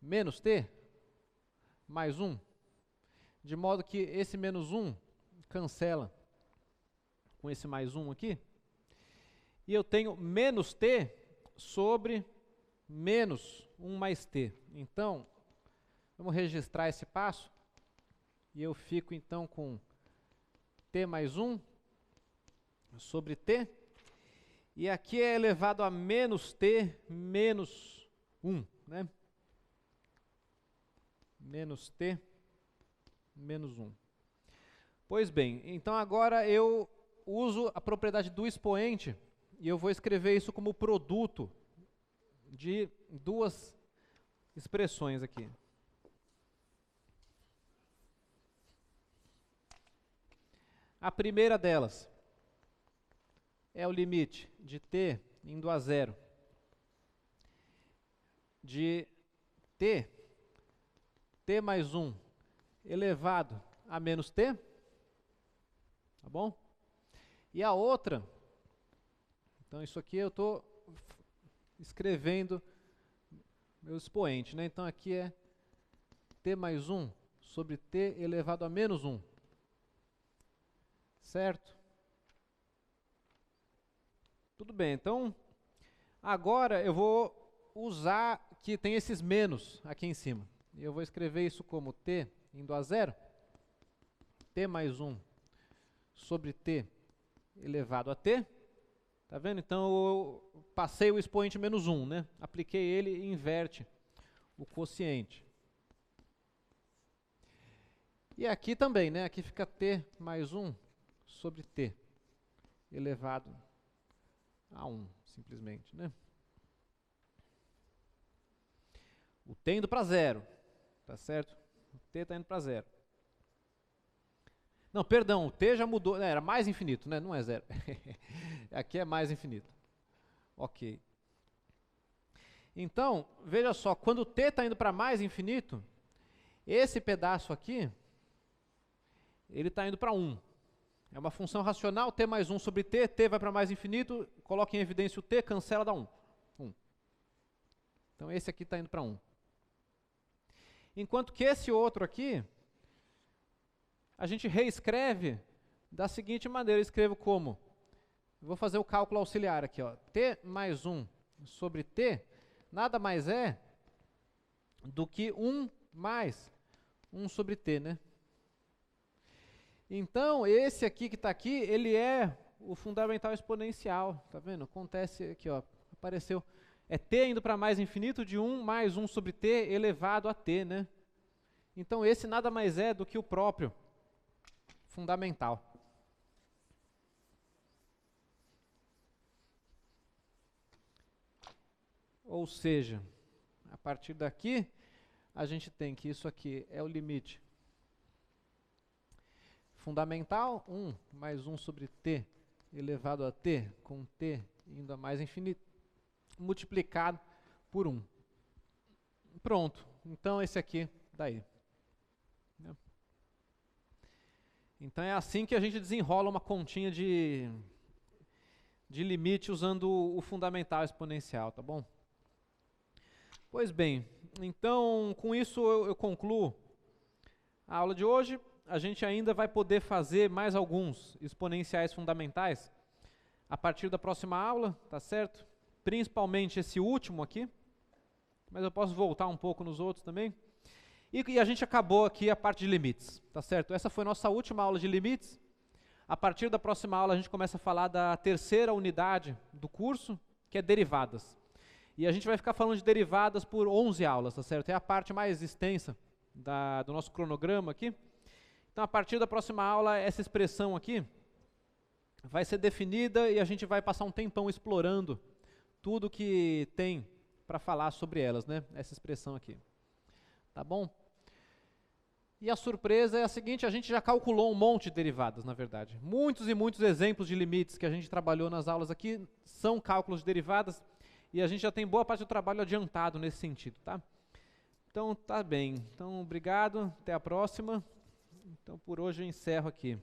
[SPEAKER 1] menos t, mais 1, de modo que esse menos 1 cancela com esse mais 1 aqui, e eu tenho menos t sobre menos 1 mais t. Então, vamos registrar esse passo, e eu fico então com t mais 1 sobre t, e aqui é elevado a menos t menos 1, né? menos t menos 1. Pois bem, então agora eu uso a propriedade do expoente e eu vou escrever isso como produto de duas expressões aqui. A primeira delas é o limite de t indo a zero de t mais 1 elevado a menos t, tá bom? E a outra, então isso aqui eu estou escrevendo meu expoente, né? Então aqui é t mais 1 sobre t elevado a menos 1, certo? Tudo bem, então agora eu vou usar que tem esses menos aqui em cima. E eu vou escrever isso como t indo a zero, t mais 1 sobre t elevado a t. Tá vendo? Então eu passei o expoente menos 1, né? Apliquei ele e inverte o quociente. E aqui também, né? Aqui fica t mais 1 sobre t elevado a 1, simplesmente, né? O t indo para zero, tá certo? O t está indo para zero. Não, perdão, o t já mudou, era mais infinito, né? Não é zero. Aqui é mais infinito. Ok. Então, veja só, quando o t está indo para mais infinito, esse pedaço aqui, ele está indo para 1. É uma função racional, t mais 1 sobre t, t vai para mais infinito, coloca em evidência o t, cancela, dá 1. 1. Então esse aqui está indo para 1. Enquanto que esse outro aqui, a gente reescreve da seguinte maneira, eu escrevo como, vou fazer o cálculo auxiliar aqui, ó, t mais 1 sobre t, nada mais é do que 1 mais 1 sobre t, né? Então, esse aqui que está aqui, ele é o fundamental exponencial, tá vendo? Acontece aqui, ó, apareceu, é t indo para mais infinito de 1 mais 1 sobre t elevado a t, né? Então, esse nada mais é do que o próprio fundamental. Ou seja, a partir daqui, a gente tem que isso aqui é o limite fundamental, 1 mais 1 sobre t elevado a t, com t indo a mais infinito, multiplicado por 1. Pronto. Então, esse aqui, daí. Então, é assim que a gente desenrola uma continha de limite usando o fundamental exponencial, tá bom? Pois bem, então, com isso eu concluo a aula de hoje. A gente ainda vai poder fazer mais alguns exponenciais fundamentais a partir da próxima aula, tá certo? Principalmente esse último aqui, mas eu posso voltar um pouco nos outros também. E a gente acabou aqui a parte de limites, tá certo? Essa foi nossa última aula de limites. A partir da próxima aula a gente começa a falar da terceira unidade do curso, que é derivadas. E a gente vai ficar falando de derivadas por 11 aulas, tá certo? É a parte mais extensa do nosso cronograma aqui. Então, a partir da próxima aula, essa expressão aqui vai ser definida e a gente vai passar um tempão explorando tudo que tem para falar sobre elas, né? Essa expressão aqui. Tá bom? E a surpresa é a seguinte, a gente já calculou um monte de derivadas, na verdade. Muitos e muitos exemplos de limites que a gente trabalhou nas aulas aqui são cálculos de derivadas e a gente já tem boa parte do trabalho adiantado nesse sentido, tá? Então, tá bem. Então, obrigado. Até a próxima. Então, por hoje eu encerro aqui.